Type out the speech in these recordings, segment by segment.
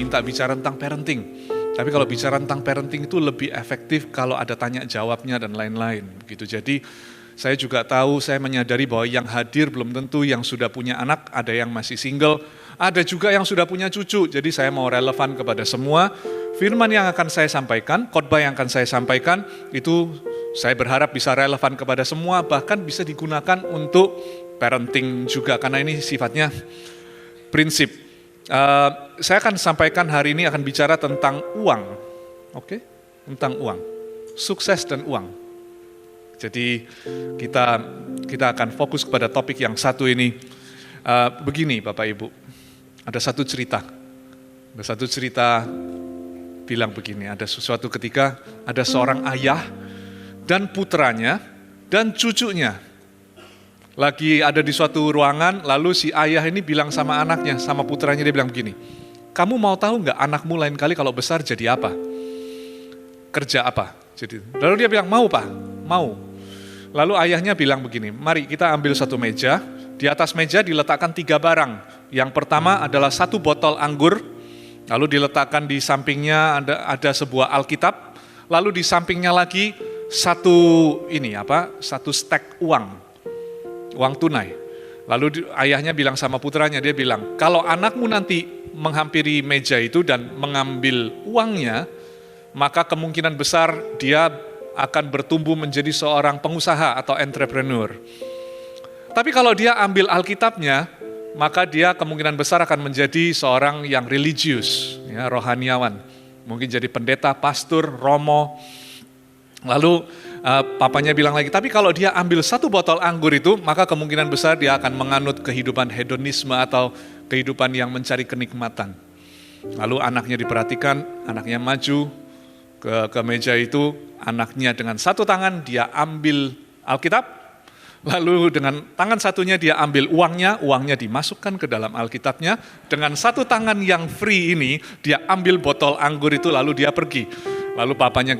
minta bicara tentang parenting. Tapi kalau bicara tentang parenting itu lebih efektif kalau ada tanya jawabnya dan lain-lain gitu. Jadi saya juga tahu, saya menyadari bahwa yang hadir belum tentu yang sudah punya anak, ada yang masih single, ada juga yang sudah punya cucu. Jadi saya mau relevan kepada semua. Firman yang akan saya sampaikan, khotbah yang akan saya sampaikan, itu saya berharap bisa relevan kepada semua, bahkan bisa digunakan untuk parenting juga, karena ini sifatnya prinsip. Saya akan sampaikan hari ini akan bicara tentang uang, oke? Tentang uang, sukses dan uang. Jadi kita akan fokus kepada topik yang satu ini. Begini Bapak Ibu, ada satu cerita bilang begini, ada sesuatu ketika ada seorang ayah dan putranya dan cucunya lagi ada di suatu ruangan, lalu si ayah ini bilang sama anaknya, sama putranya, dia bilang begini, kamu mau tahu nggak anakmu lain kali kalau besar jadi apa? Kerja apa? Jadi, lalu dia bilang, mau Pak, mau. Lalu ayahnya bilang begini, mari kita ambil satu meja, di atas meja diletakkan 3 barang. Yang pertama adalah 1 botol anggur, lalu diletakkan di sampingnya ada sebuah Alkitab, lalu di sampingnya lagi satu stek uang tunai. Lalu ayahnya bilang sama putranya, dia bilang, kalau anakmu nanti menghampiri meja itu dan mengambil uangnya, maka kemungkinan besar dia akan bertumbuh menjadi seorang pengusaha atau entrepreneur. Tapi kalau dia ambil Alkitabnya, maka dia kemungkinan besar akan menjadi seorang yang religius, ya, rohaniawan. Mungkin jadi pendeta, pastor, romo. Lalu papanya bilang lagi, tapi kalau dia ambil 1 botol anggur itu, maka kemungkinan besar dia akan menganut kehidupan hedonisme atau kehidupan yang mencari kenikmatan. Lalu anaknya diperhatikan, anaknya maju ke meja itu, anaknya dengan 1 tangan dia ambil Alkitab, lalu dengan tangan satunya dia ambil uangnya dimasukkan ke dalam Alkitabnya, dengan 1 tangan yang free ini dia ambil botol anggur itu lalu dia pergi. Lalu papanya,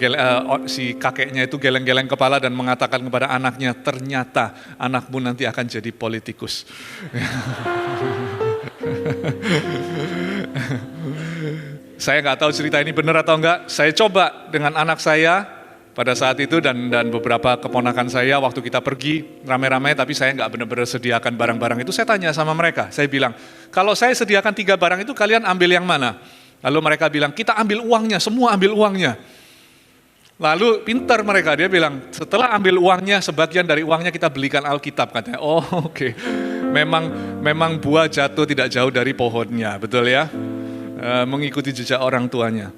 si kakeknya itu geleng-geleng kepala dan mengatakan kepada anaknya, ternyata anakmu nanti akan jadi politikus. Saya nggak tahu cerita ini benar atau enggak, saya coba dengan anak saya pada saat itu dan beberapa keponakan saya waktu kita pergi rame-rame, tapi saya nggak benar-benar sediakan barang-barang itu. Saya tanya sama mereka, saya bilang, kalau saya sediakan 3 barang itu kalian ambil yang mana? Lalu mereka bilang, kita ambil uangnya, semua ambil uangnya. Lalu pintar mereka, dia bilang, setelah ambil uangnya, sebagian dari uangnya kita belikan Alkitab, katanya. Oh oke. Memang buah jatuh tidak jauh dari pohonnya, betul ya? Mengikuti jejak orang tuanya.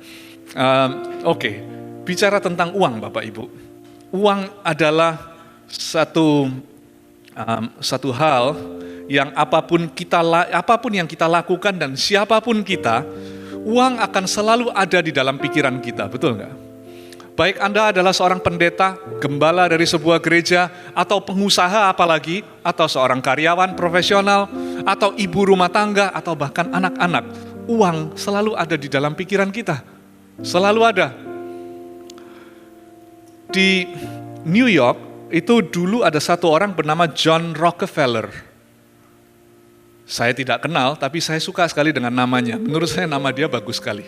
Oke. Bicara tentang uang Bapak Ibu. Uang adalah satu hal yang apapun yang kita lakukan dan siapapun kita, uang akan selalu ada di dalam pikiran kita, betul nggak? Baik Anda adalah seorang pendeta, gembala dari sebuah gereja, atau pengusaha apalagi, atau seorang karyawan profesional, atau ibu rumah tangga, atau bahkan anak-anak, uang selalu ada di dalam pikiran kita, selalu ada. Di New York, itu dulu ada satu orang bernama John Rockefeller. Saya tidak kenal, tapi saya suka sekali dengan namanya. Menurut saya nama dia bagus sekali.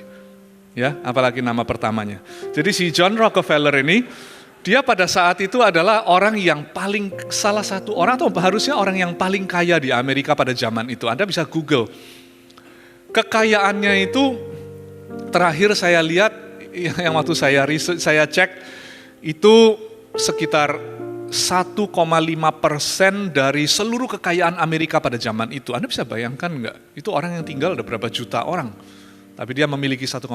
Ya, apalagi nama pertamanya. Jadi si John Rockefeller ini, dia pada saat itu adalah salah satu orang atau harusnya orang yang paling kaya di Amerika pada zaman itu. Anda bisa Google. Kekayaannya itu terakhir saya lihat, yang waktu saya cek, itu sekitar 1,5% dari seluruh kekayaan Amerika pada zaman itu. Anda bisa bayangkan nggak? Itu orang yang tinggal ada berapa juta orang. Tapi dia memiliki 1,5%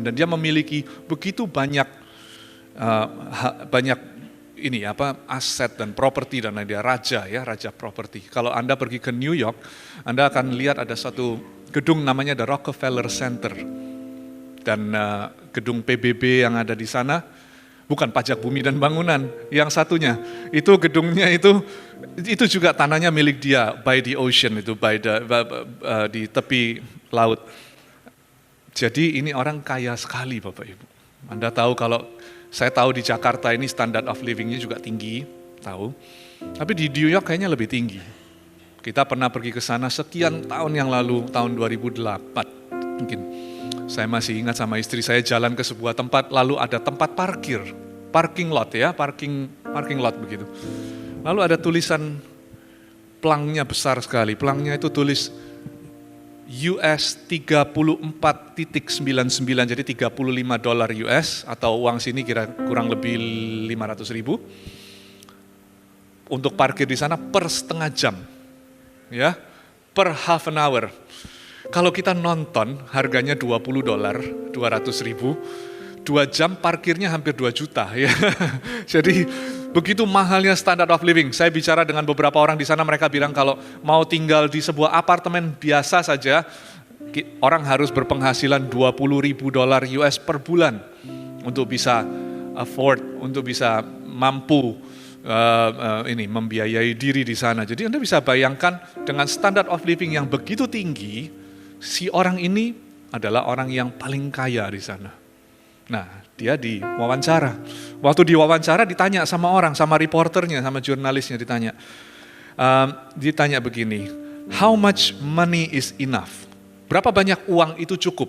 dan dia memiliki begitu banyak aset dan properti dan dia raja properti. Kalau Anda pergi ke New York, Anda akan lihat ada satu gedung namanya The Rockefeller Center. Dan gedung PBB yang ada di sana, bukan pajak bumi dan bangunan, yang satunya itu gedungnya itu juga tanahnya milik dia, by the ocean, itu di tepi laut. Jadi ini orang kaya sekali Bapak Ibu. Anda tahu, kalau saya tahu di Jakarta ini standard of living-nya juga tinggi, tahu. Tapi di New York kayaknya lebih tinggi. Kita pernah pergi ke sana sekian tahun yang lalu, tahun 2008 mungkin. Saya masih ingat sama istri saya jalan ke sebuah tempat, lalu ada tempat parkir, parking lot ya, parking lot begitu. Lalu ada tulisan, pelangnya besar sekali, pelangnya itu tulis US 34.99, jadi $35 US, atau uang sini kurang lebih 500.000, untuk parkir di sana per setengah jam, ya, per half an hour. Kalau kita nonton harganya $20, 200.000, 2 jam parkirnya hampir 2 juta ya. Jadi begitu mahalnya standard of living. Saya bicara dengan beberapa orang di sana, mereka bilang kalau mau tinggal di sebuah apartemen biasa saja, orang harus berpenghasilan $20.000 US per bulan untuk bisa afford, untuk bisa mampu membiayai diri di sana. Jadi Anda bisa bayangkan dengan standard of living yang begitu tinggi, si orang ini adalah orang yang paling kaya di sana. Nah, dia diwawancara. Waktu diwawancara ditanya sama orang, sama reporternya, sama jurnalisnya ditanya. Ditanya begini, how much money is enough? Berapa banyak uang itu cukup?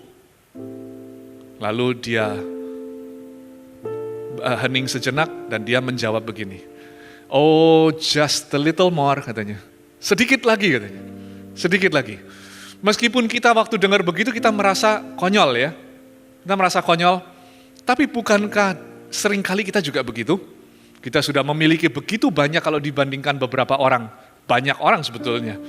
Lalu dia hening sejenak dan dia menjawab begini, oh just a little more katanya. Sedikit lagi katanya, sedikit lagi. Meskipun kita waktu dengar begitu kita merasa konyol ya, kita merasa konyol, tapi bukankah seringkali kita juga begitu? Kita sudah memiliki begitu banyak kalau dibandingkan beberapa orang, banyak orang sebetulnya.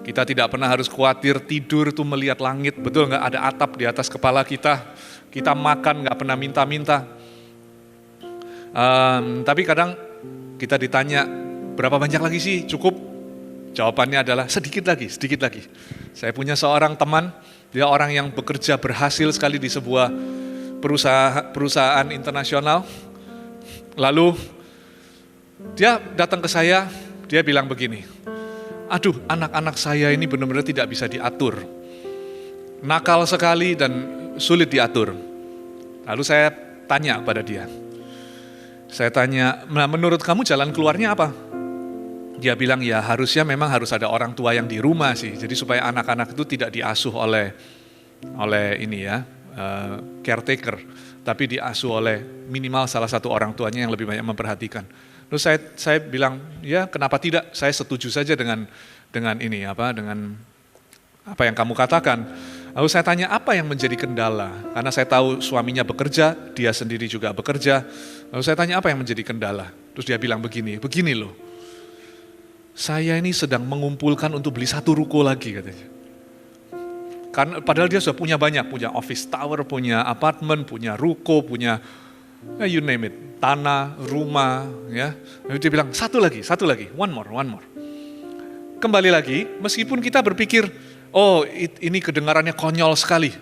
Kita tidak pernah harus khawatir tidur tuh melihat langit, betul nggak? Ada atap di atas kepala kita, kita makan nggak pernah minta-minta. Tapi kadang kita ditanya, berapa banyak lagi sih cukup? Jawabannya adalah sedikit lagi, sedikit lagi. Saya punya seorang teman, dia orang yang bekerja berhasil sekali di sebuah perusahaan internasional. Lalu dia datang ke saya, dia bilang begini, aduh anak-anak saya ini benar-benar tidak bisa diatur. Nakal sekali dan sulit diatur. Lalu saya tanya pada dia, nah menurut kamu jalan keluarnya apa? Dia bilang ya harusnya memang harus ada orang tua yang di rumah sih, jadi supaya anak-anak itu tidak diasuh oleh ini ya, caretaker, tapi diasuh oleh minimal salah satu orang tuanya yang lebih banyak memperhatikan. Terus saya bilang ya kenapa tidak, saya setuju saja dengan ini dengan apa yang kamu katakan. Lalu saya tanya apa yang menjadi kendala, karena saya tahu suaminya bekerja, dia sendiri juga bekerja. Lalu saya tanya apa yang menjadi kendala, terus dia bilang begini loh. Saya ini sedang mengumpulkan untuk beli 1 ruko lagi katanya. Karena padahal dia sudah punya banyak, punya office tower, punya apartemen, punya ruko, punya you name it, tanah, rumah, ya. Lalu dia bilang satu lagi, one more. Kembali lagi, meskipun kita berpikir, oh ini kedengarannya konyol sekali.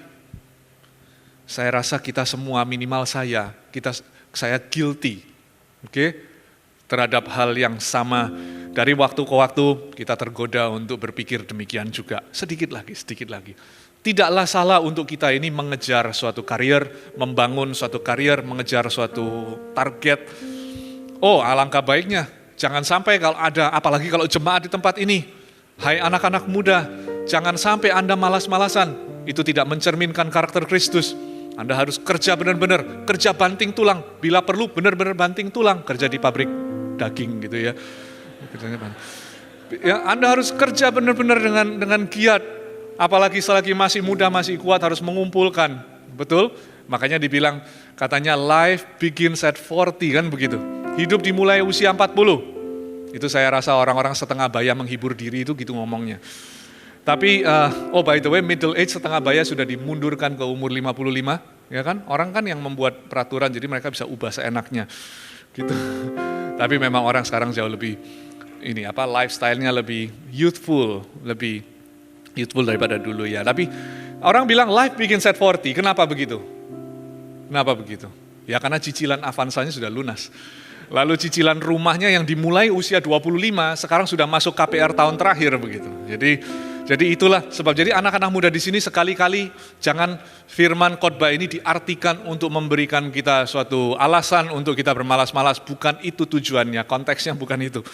Saya rasa kita semua, minimal saya guilty, oke? Terhadap hal yang sama. Dari waktu ke waktu kita tergoda untuk berpikir demikian juga. Sedikit lagi. Tidaklah salah untuk kita ini mengejar suatu karier, membangun suatu karier, mengejar suatu target. Oh, alangkah baiknya. Jangan sampai kalau ada, apalagi kalau jemaat di tempat ini. Hai anak-anak muda, jangan sampai Anda malas-malasan. Itu tidak mencerminkan karakter Kristus. Anda harus kerja benar-benar, kerja banting tulang. Bila perlu benar-benar banting tulang, kerja di pabrik daging gitu ya. Ya, Anda harus kerja benar-benar dengan giat, apalagi selagi masih muda, masih kuat, harus mengumpulkan, betul? Makanya dibilang, katanya life begins at 40, kan begitu. Hidup dimulai usia 40. Itu saya rasa orang-orang setengah baya menghibur diri itu gitu ngomongnya. Tapi, by the way, middle age setengah baya sudah dimundurkan ke umur 55, ya kan? Orang kan yang membuat peraturan, jadi mereka bisa ubah seenaknya, gitu. Tapi memang orang sekarang jauh lebih lifestyle-nya lebih youthful daripada dulu ya. Tapi orang bilang life begins at 40, kenapa begitu? Ya karena cicilan Avanza-nya sudah lunas. Lalu cicilan rumahnya yang dimulai usia 25, sekarang sudah masuk KPR tahun terakhir begitu. Jadi itulah sebab, jadi anak-anak muda di sini sekali-kali jangan firman khotbah ini diartikan untuk memberikan kita suatu alasan untuk kita bermalas-malas, bukan itu tujuannya, konteksnya bukan itu.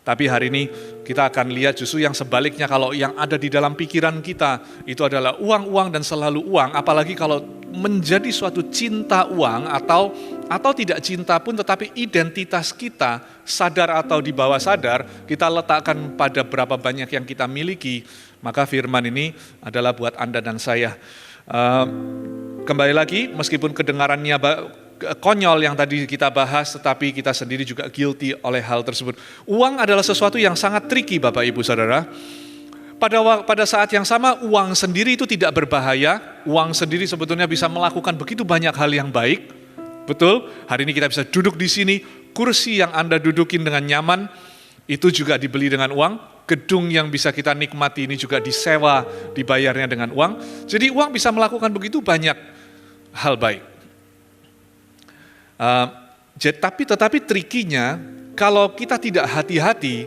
Tapi hari ini kita akan lihat justru yang sebaliknya, kalau yang ada di dalam pikiran kita itu adalah uang dan selalu uang, apalagi kalau menjadi suatu cinta uang atau tidak cinta pun, tetapi identitas kita sadar atau di bawah sadar kita letakkan pada berapa banyak yang kita miliki, maka firman ini adalah buat Anda dan saya. Kembali lagi, meskipun kedengarannya konyol yang tadi kita bahas, tetapi kita sendiri juga guilty oleh hal tersebut. Uang adalah sesuatu yang sangat tricky, Bapak Ibu Saudara. Pada saat yang sama, uang sendiri itu tidak berbahaya. Uang sendiri sebetulnya bisa melakukan begitu banyak hal yang baik. Betul, hari ini kita bisa duduk di sini, kursi yang Anda dudukin dengan nyaman, itu juga dibeli dengan uang. Gedung yang bisa kita nikmati ini juga disewa, dibayarnya dengan uang. Jadi uang bisa melakukan begitu banyak hal baik. Tetapi trikinya, kalau kita tidak hati-hati,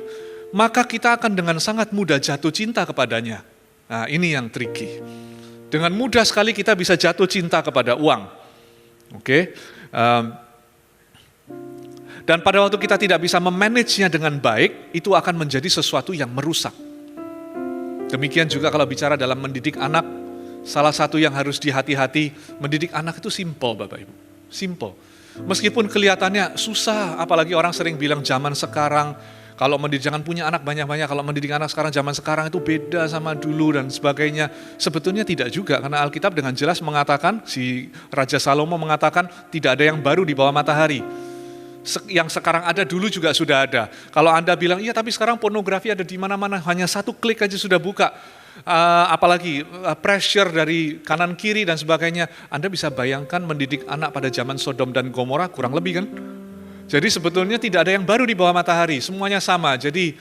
maka kita akan dengan sangat mudah jatuh cinta kepadanya. Nah, ini yang tricky. Dengan mudah sekali kita bisa jatuh cinta kepada uang. Oke? Dan pada waktu kita tidak bisa memanage-nya dengan baik, itu akan menjadi sesuatu yang merusak. Demikian juga kalau bicara dalam mendidik anak, salah satu yang harus dihati-hati, mendidik anak itu simple, Bapak Ibu. Simple. Meskipun kelihatannya susah, apalagi orang sering bilang zaman sekarang, kalau mendidik, jangan punya anak banyak-banyak, kalau mendidik anak sekarang, zaman sekarang itu beda sama dulu dan sebagainya. Sebetulnya tidak juga, karena Alkitab dengan jelas mengatakan, si Raja Salomo mengatakan, tidak ada yang baru di bawah matahari. Yang sekarang ada dulu juga sudah ada. Kalau Anda bilang, iya tapi sekarang pornografi ada di mana-mana, hanya satu klik aja sudah buka. Apalagi pressure dari kanan kiri dan sebagainya. Anda bisa bayangkan mendidik anak pada zaman Sodom dan Gomora kurang lebih kan. Jadi sebetulnya tidak ada yang baru di bawah matahari, semuanya sama. Jadi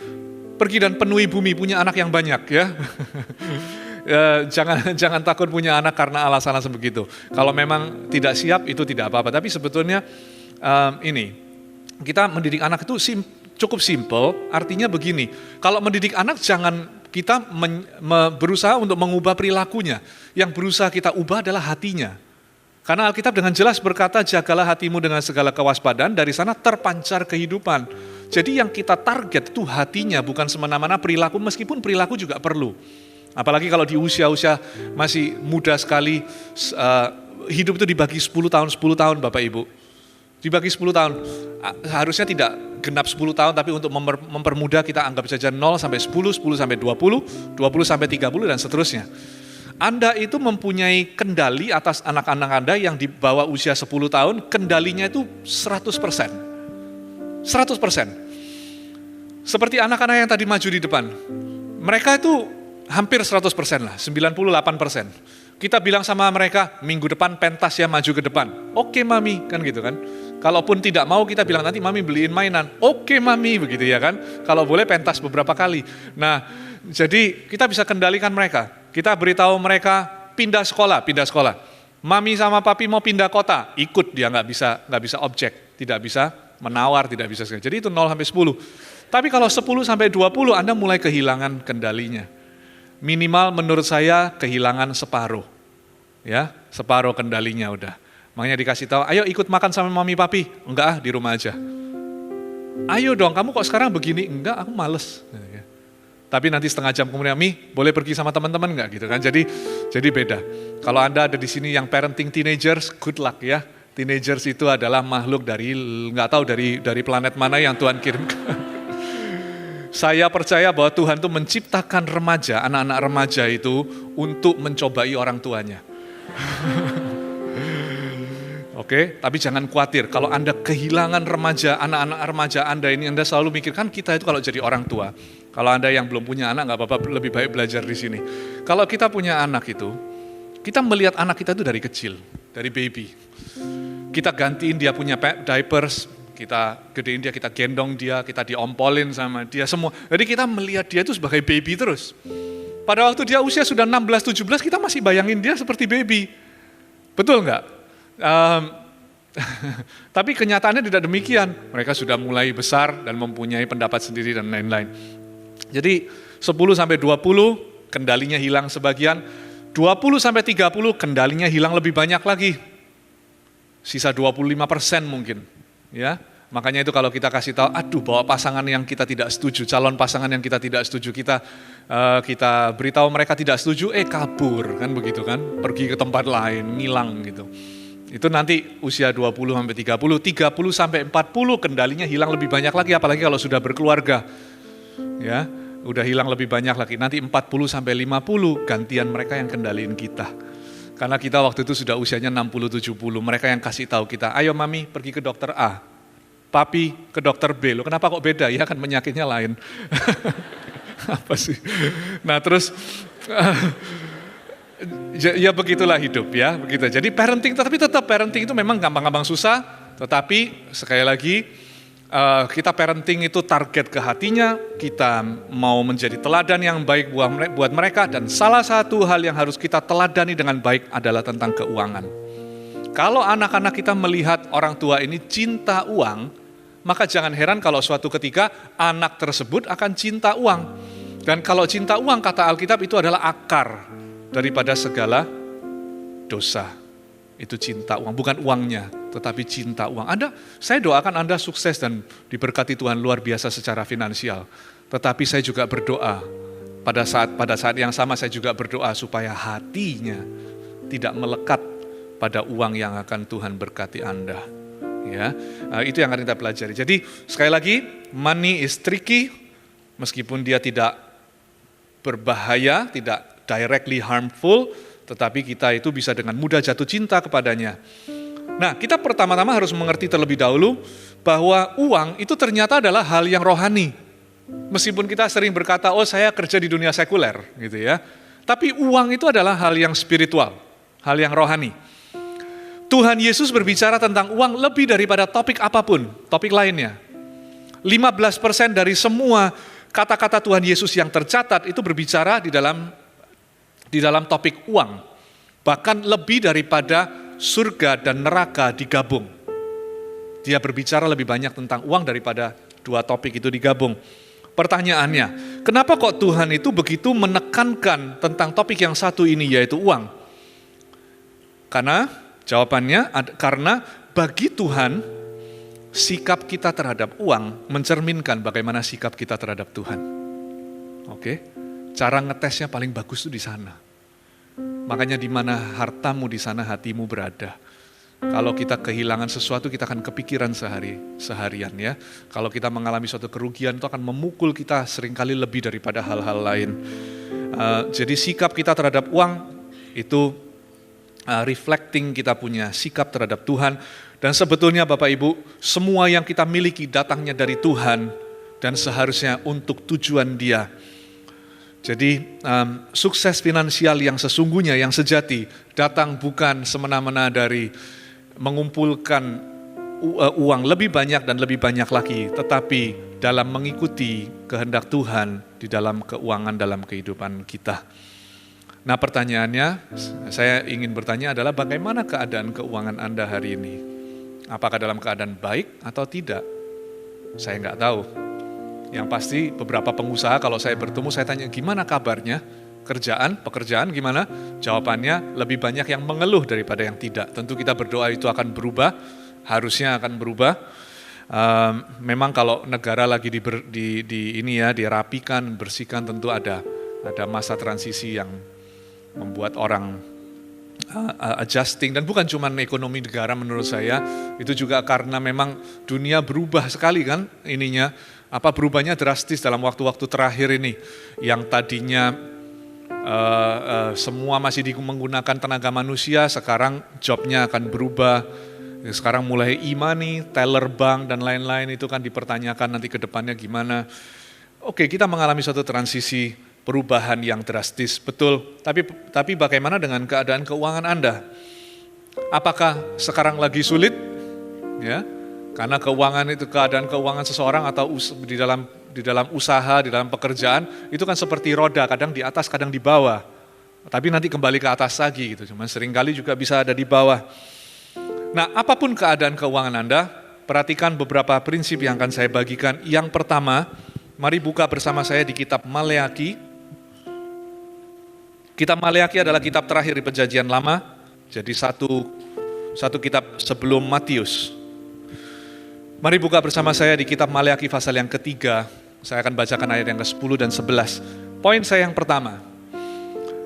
pergi dan penuhi bumi, punya anak yang banyak ya. Jangan takut punya anak karena alasan-alasan begitu. Kalau memang tidak siap itu tidak apa-apa. Tapi sebetulnya kita mendidik anak itu cukup simple. Artinya begini, kalau mendidik anak jangan kita berusaha untuk mengubah perilakunya. Yang berusaha kita ubah adalah hatinya. Karena Alkitab dengan jelas berkata, jagalah hatimu dengan segala kewaspadaan, dari sana terpancar kehidupan. Jadi yang kita target itu hatinya, bukan semena-mena perilaku, meskipun perilaku juga perlu. Apalagi kalau di usia-usia masih muda sekali, hidup itu dibagi 10 tahun Bapak Ibu. Dibagi 10 tahun, harusnya tidak genap 10 tahun, tapi untuk mempermudah kita anggap saja 0 sampai 10, 10 sampai 20, 20 sampai 30 dan seterusnya. Anda itu mempunyai kendali atas anak-anak Anda yang di bawah usia 10 tahun, kendalinya itu 100%. 100%. Seperti anak-anak yang tadi maju di depan. Mereka itu hampir 100% lah, 98%. Kita bilang sama mereka, minggu depan pentas ya maju ke depan. Oke mami, kan gitu kan. Kalaupun tidak mau kita bilang nanti mami beliin mainan. Oke mami, begitu ya kan. Kalau boleh pentas beberapa kali. Nah, jadi kita bisa kendalikan mereka. Kita beritahu mereka pindah sekolah. Mami sama papi mau pindah kota, ikut dia, nggak bisa objek, tidak bisa menawar, tidak bisa. Jadi itu 0 sampai 10. Tapi kalau 10 sampai 20 Anda mulai kehilangan kendalinya. Minimal menurut saya kehilangan separuh. Ya, separuh kendalinya udah. Makanya dikasih tahu, ayo ikut makan sama mami papi. Enggak di rumah aja. Ayo dong, kamu kok sekarang begini? Enggak, aku males. Tapi nanti setengah jam kemudian, Mi, boleh pergi sama teman-teman enggak gitu kan? Jadi beda. Kalau Anda ada di sini yang parenting teenagers, good luck ya. Teenagers itu adalah makhluk dari enggak tahu dari planet mana yang Tuhan kirimkan. Saya percaya bahwa Tuhan itu menciptakan remaja, anak-anak remaja itu untuk mencobai orang tuanya. Oke, tapi jangan khawatir. Kalau Anda kehilangan remaja, anak-anak remaja Anda ini, Anda selalu mikirkan kita itu kalau jadi orang tua. Kalau Anda yang belum punya anak, nggak apa-apa, lebih baik belajar di sini. Kalau kita punya anak itu, kita melihat anak kita itu dari kecil, dari baby. Kita gantiin dia punya diapers, kita gedein dia, kita gendong dia, kita diompolin sama dia semua. Jadi kita melihat dia itu sebagai baby terus. Pada waktu dia usia sudah 16-17, kita masih bayangin dia seperti baby. Betul nggak? Tapi kenyataannya tidak demikian. Mereka sudah mulai besar dan mempunyai pendapat sendiri dan lain-lain. Jadi 10-20 kendalinya hilang sebagian, 20-30 kendalinya hilang lebih banyak lagi. Sisa 25% mungkin. Ya, Makanya itu kalau kita kasih tahu, aduh bawa pasangan yang kita tidak setuju, calon pasangan yang kita tidak setuju, kita beritahu mereka tidak setuju, kabur kan begitu kan, pergi ke tempat lain, ngilang gitu. Itu nanti usia 20 sampai 30 sampai 40 kendalinya hilang lebih banyak lagi, apalagi kalau sudah berkeluarga. Ya, udah hilang lebih banyak lagi. Nanti 40 sampai 50 gantian mereka yang kendaliin kita. Karena kita waktu itu sudah usianya 60-70, mereka yang kasih tahu kita, ayo mami pergi ke dokter A. Papi ke dokter B, loh kenapa kok beda? Ya kan penyakitnya lain. Apa sih? Nah terus, ya begitulah hidup ya. Begitu. Jadi parenting, tapi tetap parenting itu memang gampang-gampang susah. Tetapi sekali lagi, kita parenting itu target ke hatinya, kita mau menjadi teladan yang baik buat mereka. Dan salah satu hal yang harus kita teladani dengan baik adalah tentang keuangan. Kalau anak-anak kita melihat orang tua ini cinta uang, maka jangan heran kalau suatu ketika anak tersebut akan cinta uang. Dan kalau cinta uang, kata Alkitab itu adalah akar daripada segala dosa. Itu cinta uang, bukan uangnya, tetapi cinta uang. Saya doakan Anda sukses dan diberkati Tuhan luar biasa secara finansial. Tetapi saya juga berdoa, pada saat yang sama saya juga berdoa supaya hatinya tidak melekat pada uang yang akan Tuhan berkati Anda. Ya, itu yang akan kita pelajari. Jadi sekali lagi, money is tricky, meskipun dia tidak berbahaya, tidak directly harmful, tetapi kita itu bisa dengan mudah jatuh cinta kepadanya. Nah, kita pertama-tama harus mengerti terlebih dahulu bahwa uang itu ternyata adalah hal yang rohani. Meskipun kita sering berkata, oh saya kerja di dunia sekuler, gitu ya. Tapi uang itu adalah hal yang spiritual, hal yang rohani. Tuhan Yesus berbicara tentang uang lebih daripada topik apapun, topik lainnya. 15% dari semua kata-kata Tuhan Yesus yang tercatat itu berbicara di dalam topik uang. Bahkan lebih daripada surga dan neraka digabung. Dia berbicara lebih banyak tentang uang daripada dua topik itu digabung. Pertanyaannya, kenapa kok Tuhan itu begitu menekankan tentang topik yang satu ini, yaitu uang? Jawabannya, karena bagi Tuhan, sikap kita terhadap uang mencerminkan bagaimana sikap kita terhadap Tuhan. Oke? Cara ngetesnya paling bagus itu di sana. Makanya di mana hartamu, di sana hatimu berada. Kalau kita kehilangan sesuatu, kita akan kepikiran seharian ya. Kalau kita mengalami suatu kerugian, itu akan memukul kita seringkali lebih daripada hal-hal lain. Jadi sikap kita terhadap uang itu reflecting kita punya sikap terhadap Tuhan. Dan sebetulnya Bapak Ibu, semua yang kita miliki datangnya dari Tuhan dan seharusnya untuk tujuan Dia. Jadi sukses finansial yang sesungguhnya, yang sejati, datang bukan semena-mena dari mengumpulkan uang lebih banyak dan lebih banyak lagi, tetapi dalam mengikuti kehendak Tuhan di dalam keuangan dalam kehidupan kita. Nah pertanyaannya, saya ingin bertanya adalah bagaimana keadaan keuangan Anda hari ini? Apakah dalam keadaan baik atau tidak? Saya nggak tahu. Yang pasti beberapa pengusaha kalau saya bertemu, saya tanya gimana kabarnya? Pekerjaan gimana? Jawabannya lebih banyak yang mengeluh daripada yang tidak. Tentu kita berdoa itu akan berubah, harusnya akan berubah. Memang kalau negara lagi dirapikan, bersihkan, tentu ada masa transisi yang membuat orang adjusting, dan bukan cuma ekonomi negara menurut saya, itu juga karena memang dunia berubah sekali kan ininya, berubahnya drastis dalam waktu-waktu terakhir ini, yang tadinya semua masih menggunakan tenaga manusia, sekarang jobnya akan berubah, sekarang mulai e-money, teller bank dan lain-lain itu kan dipertanyakan nanti ke depannya gimana. Oke, kita mengalami suatu transisi perubahan yang drastis, betul. Tapi bagaimana dengan keadaan keuangan Anda? Apakah sekarang lagi sulit? Ya, karena keadaan keuangan seseorang atau di dalam usaha, di dalam pekerjaan itu kan seperti roda, kadang di atas, kadang di bawah. Tapi nanti kembali ke atas lagi gitu. Cuman seringkali juga bisa ada di bawah. Nah, apapun keadaan keuangan Anda, perhatikan beberapa prinsip yang akan saya bagikan. Yang pertama, mari buka bersama saya di kitab Maleaki. Kitab Maleaki adalah kitab terakhir di Perjanjian Lama, jadi satu kitab sebelum Matius. Mari buka bersama saya di kitab Maleakhi pasal yang ketiga. Saya akan bacakan ayat yang ke-10 dan 11. Poin saya yang pertama,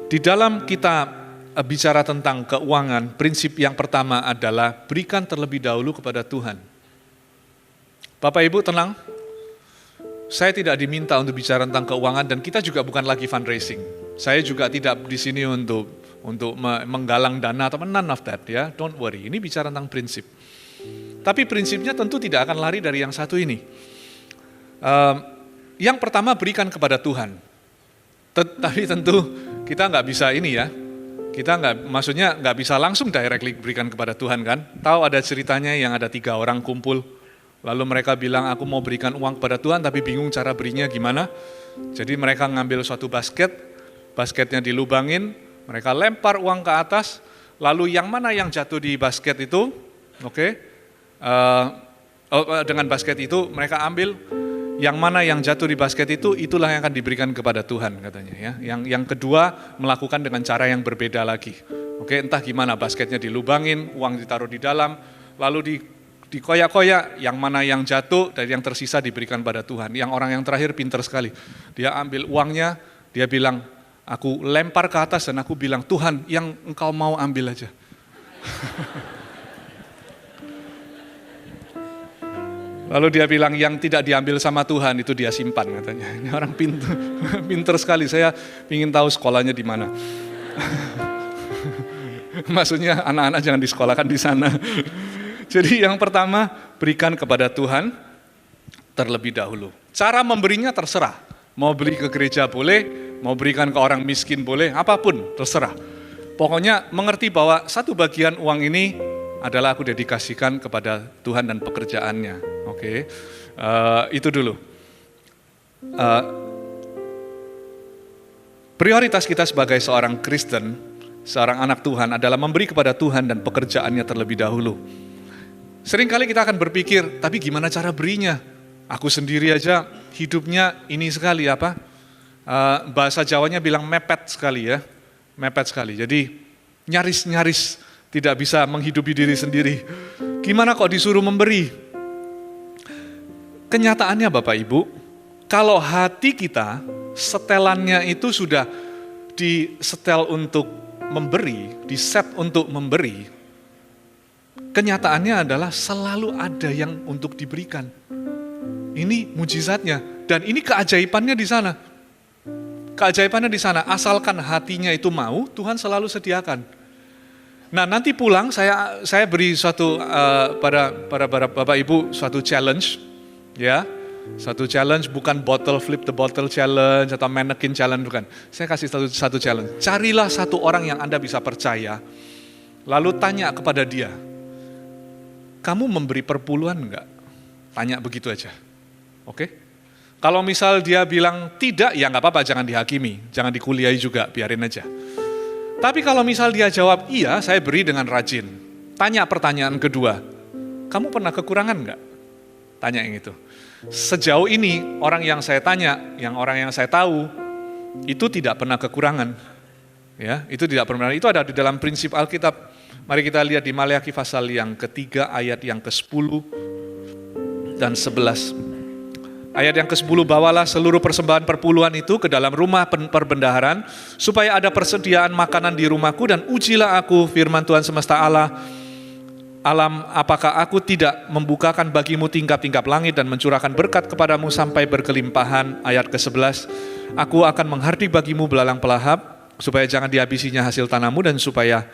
di dalam kita bicara tentang keuangan, prinsip yang pertama adalah berikan terlebih dahulu kepada Tuhan. Bapak Ibu tenang, saya tidak diminta untuk bicara tentang keuangan dan kita juga bukan lagi fundraising. Saya juga tidak di sini untuk menggalang dana atau none of that ya. Don't worry, ini bicara tentang prinsip. Tapi prinsipnya tentu tidak akan lari dari yang satu ini. Yang pertama berikan kepada Tuhan. Tapi tentu kita nggak bisa ini ya. Kita nggak bisa langsung directly berikan kepada Tuhan kan. Tahu ada ceritanya yang ada 3 orang kumpul. Lalu mereka bilang aku mau berikan uang kepada Tuhan tapi bingung cara berinya gimana. Jadi mereka ngambil suatu basketnya dilubangin, mereka lempar uang ke atas. Lalu yang mana yang jatuh di basket itu, dengan basket itu mereka ambil yang mana yang jatuh di basket itu, itulah yang akan diberikan kepada Tuhan katanya ya. Yang kedua melakukan dengan cara yang berbeda lagi. Entah gimana basketnya dilubangin, uang ditaruh di dalam, lalu dikoyak-koyak, yang mana yang jatuh dan yang tersisa diberikan pada Tuhan. Yang orang yang terakhir pintar sekali. Dia ambil uangnya, dia bilang, aku lempar ke atas dan aku bilang, Tuhan yang engkau mau ambil aja. Lalu dia bilang yang tidak diambil sama Tuhan itu dia simpan katanya. Ini orang pintar sekali. Saya ingin tahu sekolahnya di mana. Maksudnya anak-anak jangan disekolahkan di sana. Jadi yang pertama berikan kepada Tuhan terlebih dahulu. Cara memberinya terserah. Mau beri ke gereja boleh, mau berikan ke orang miskin boleh, apapun terserah. Pokoknya mengerti bahwa satu bagian uang ini adalah aku dedikasikan kepada Tuhan dan pekerjaannya. Itu dulu. Prioritas kita sebagai seorang Kristen, seorang anak Tuhan adalah memberi kepada Tuhan dan pekerjaannya terlebih dahulu. Seringkali kita akan berpikir, tapi gimana cara berinya? Aku sendiri aja hidupnya ini sekali apa? Bahasa Jawanya bilang mepet sekali ya, mepet sekali. Jadi nyaris tidak bisa menghidupi diri sendiri. Gimana kok disuruh memberi? Kenyataannya Bapak Ibu, kalau hati kita setelannya itu sudah disetel untuk memberi, diset untuk memberi, kenyataannya adalah selalu ada yang untuk diberikan. Ini mujizatnya dan ini keajaibannya di sana. Keajaibannya di sana, asalkan hatinya itu mau, Tuhan selalu sediakan. Nah nanti pulang saya beri suatu pada Bapak Ibu suatu challenge, ya, satu challenge bukan flip the bottle challenge atau mannequin challenge bukan. Saya kasih satu challenge. Carilah satu orang yang Anda bisa percaya, lalu tanya kepada dia, kamu memberi perpuluhan enggak? Tanya begitu aja, oke? Kalau misal dia bilang tidak, ya nggak apa-apa, jangan dihakimi, jangan dikuliahi juga, biarin aja. Tapi kalau misal dia jawab, iya saya beri dengan rajin. Tanya pertanyaan kedua, kamu pernah kekurangan enggak? Tanya yang itu. Sejauh ini orang yang saya tanya, orang yang saya tahu, itu tidak pernah kekurangan. Ya, itu tidak pernah, itu ada di dalam prinsip Alkitab. Mari kita lihat di Maleakhi pasal yang ketiga ayat yang ke-10 dan 11. Ayat yang ke-10, bawalah seluruh persembahan perpuluhan itu ke dalam rumah perbendaharaan, supaya ada persediaan makanan di rumahku, dan ujilah aku, firman Tuhan semesta alam, apakah aku tidak membukakan bagimu tingkap-tingkap langit dan mencurahkan berkat kepadamu sampai berkelimpahan. Ayat ke-11, aku akan menghardik bagimu belalang pelahap, supaya jangan dihabisinya hasil tanahmu, dan supaya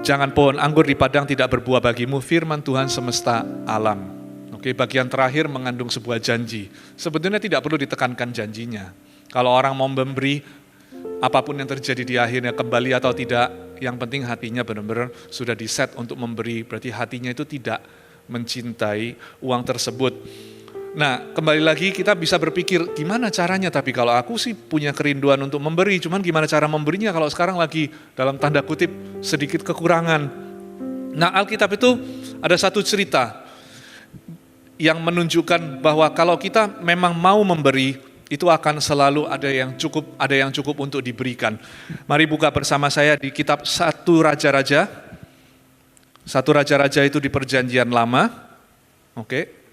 jangan pohon anggur di padang tidak berbuah bagimu, firman Tuhan semesta alam. Bagian terakhir mengandung sebuah janji. Sebetulnya tidak perlu ditekankan janjinya. Kalau orang mau memberi, apapun yang terjadi di akhirnya kembali atau tidak, yang penting hatinya benar-benar sudah diset untuk memberi. Berarti hatinya itu tidak mencintai uang tersebut. Nah, kembali lagi kita bisa berpikir, gimana caranya? Tapi kalau aku sih punya kerinduan untuk memberi, cuman gimana cara memberinya kalau sekarang lagi dalam tanda kutip sedikit kekurangan. Nah, Alkitab itu ada satu cerita yang menunjukkan bahwa kalau kita memang mau memberi, itu akan selalu ada yang cukup untuk diberikan. Mari buka bersama saya di kitab 1 Raja-Raja. 1 Raja-Raja itu di Perjanjian Lama.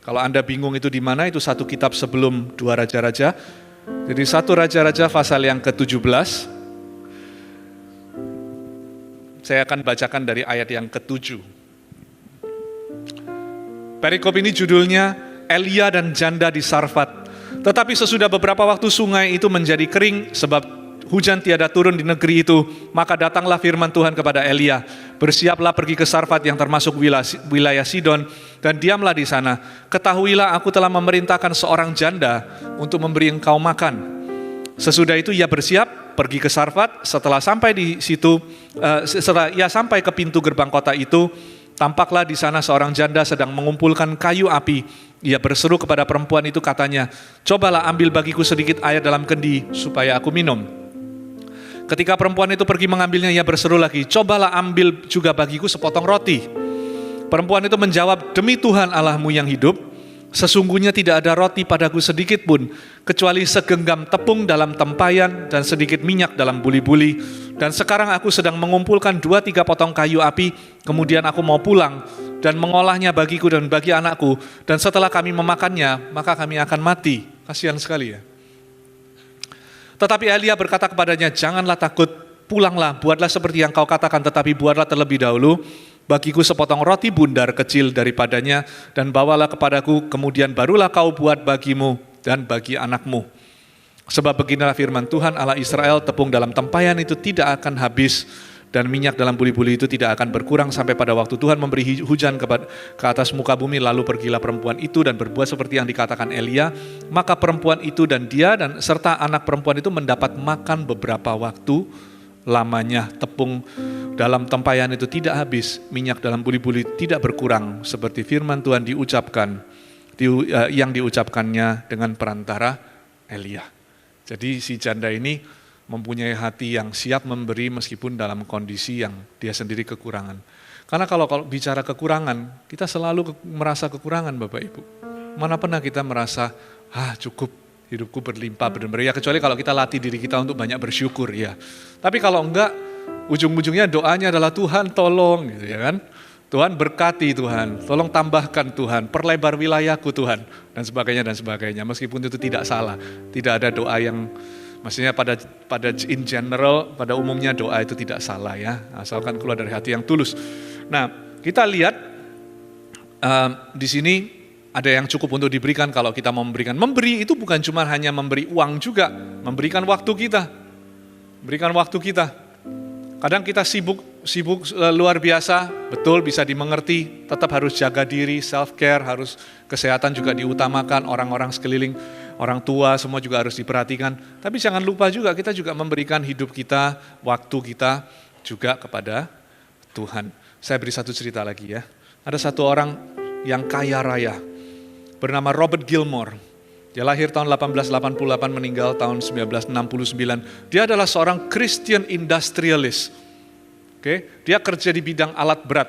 Kalau Anda bingung itu di mana, itu satu kitab sebelum 2 Raja-Raja. Jadi 1 Raja-Raja pasal yang ke-17. Saya akan bacakan dari ayat yang ke-7. Perikop ini judulnya Elia dan janda di Sarfat. Tetapi sesudah beberapa waktu sungai itu menjadi kering sebab hujan tiada turun di negeri itu, maka datanglah firman Tuhan kepada Elia, bersiaplah pergi ke Sarfat yang termasuk wilayah Sidon, dan diamlah di sana. Ketahuilah aku telah memerintahkan seorang janda untuk memberi engkau makan. Sesudah itu ia bersiap pergi ke Sarfat. Setelah sampai di situ, setelah ia sampai ke pintu gerbang kota itu, tampaklah di sana seorang janda sedang mengumpulkan kayu api. Ia berseru kepada perempuan itu, katanya, cobalah ambil bagiku sedikit air dalam kendi supaya aku minum. Ketika perempuan itu pergi mengambilnya, ia berseru lagi, cobalah ambil juga bagiku sepotong roti. Perempuan itu menjawab, demi Tuhan Allahmu yang hidup, sesungguhnya tidak ada roti padaku sedikit pun, kecuali segenggam tepung dalam tempayan dan sedikit minyak dalam buli-buli. Dan sekarang aku sedang mengumpulkan 2-3 potong kayu api, kemudian aku mau pulang dan mengolahnya bagiku dan bagi anakku. Dan setelah kami memakannya, maka kami akan mati. Kasihan sekali ya. Tetapi Elia berkata kepadanya, janganlah takut, pulanglah, buatlah seperti yang kau katakan, tetapi buatlah terlebih dahulu bagiku sepotong roti bundar kecil daripadanya, dan bawalah kepadaku, kemudian barulah kau buat bagimu dan bagi anakmu. Sebab beginilah firman Tuhan Allah Israel, tepung dalam tempayan itu tidak akan habis, dan minyak dalam buli-buli itu tidak akan berkurang sampai pada waktu Tuhan memberi hujan ke atas muka bumi. Lalu pergilah perempuan itu dan berbuat seperti yang dikatakan Elia. Maka perempuan itu dan dia dan serta anak perempuan itu mendapat makan beberapa waktu lamanya. Tepung dalam tempayan itu tidak habis, minyak dalam buli-buli tidak berkurang, seperti firman Tuhan yang diucapkannya dengan perantara Elia. Jadi si janda ini mempunyai hati yang siap memberi meskipun dalam kondisi yang dia sendiri kekurangan. Karena kalau bicara kekurangan, kita selalu merasa kekurangan Bapak Ibu. Mana pernah kita merasa, cukup, hidupku berlimpah, ya kecuali kalau kita latih diri kita untuk banyak bersyukur ya. Tapi kalau enggak, ujung-ujungnya doanya adalah Tuhan tolong gitu ya kan. Tuhan berkati Tuhan, tolong tambahkan Tuhan, perlebar wilayahku Tuhan, dan sebagainya. Meskipun itu tidak salah, tidak ada doa yang maksudnya pada in general, pada umumnya doa itu tidak salah ya, asalkan keluar dari hati yang tulus. Nah, kita lihat di sini ada yang cukup untuk diberikan kalau kita mau memberikan. Memberi itu bukan cuma hanya memberi uang juga, memberikan waktu kita. Berikan waktu kita. Kadang kita sibuk luar biasa, betul bisa dimengerti, tetap harus jaga diri, self care, harus kesehatan juga diutamakan, orang-orang sekeliling, orang tua semua juga harus diperhatikan. Tapi jangan lupa juga kita juga memberikan hidup kita, waktu kita juga kepada Tuhan. Saya beri satu cerita lagi ya. Ada satu orang yang kaya raya, bernama Robert Gilmore. Dia lahir tahun 1888, meninggal tahun 1969. Dia adalah seorang Christian industrialist. Dia kerja di bidang alat berat.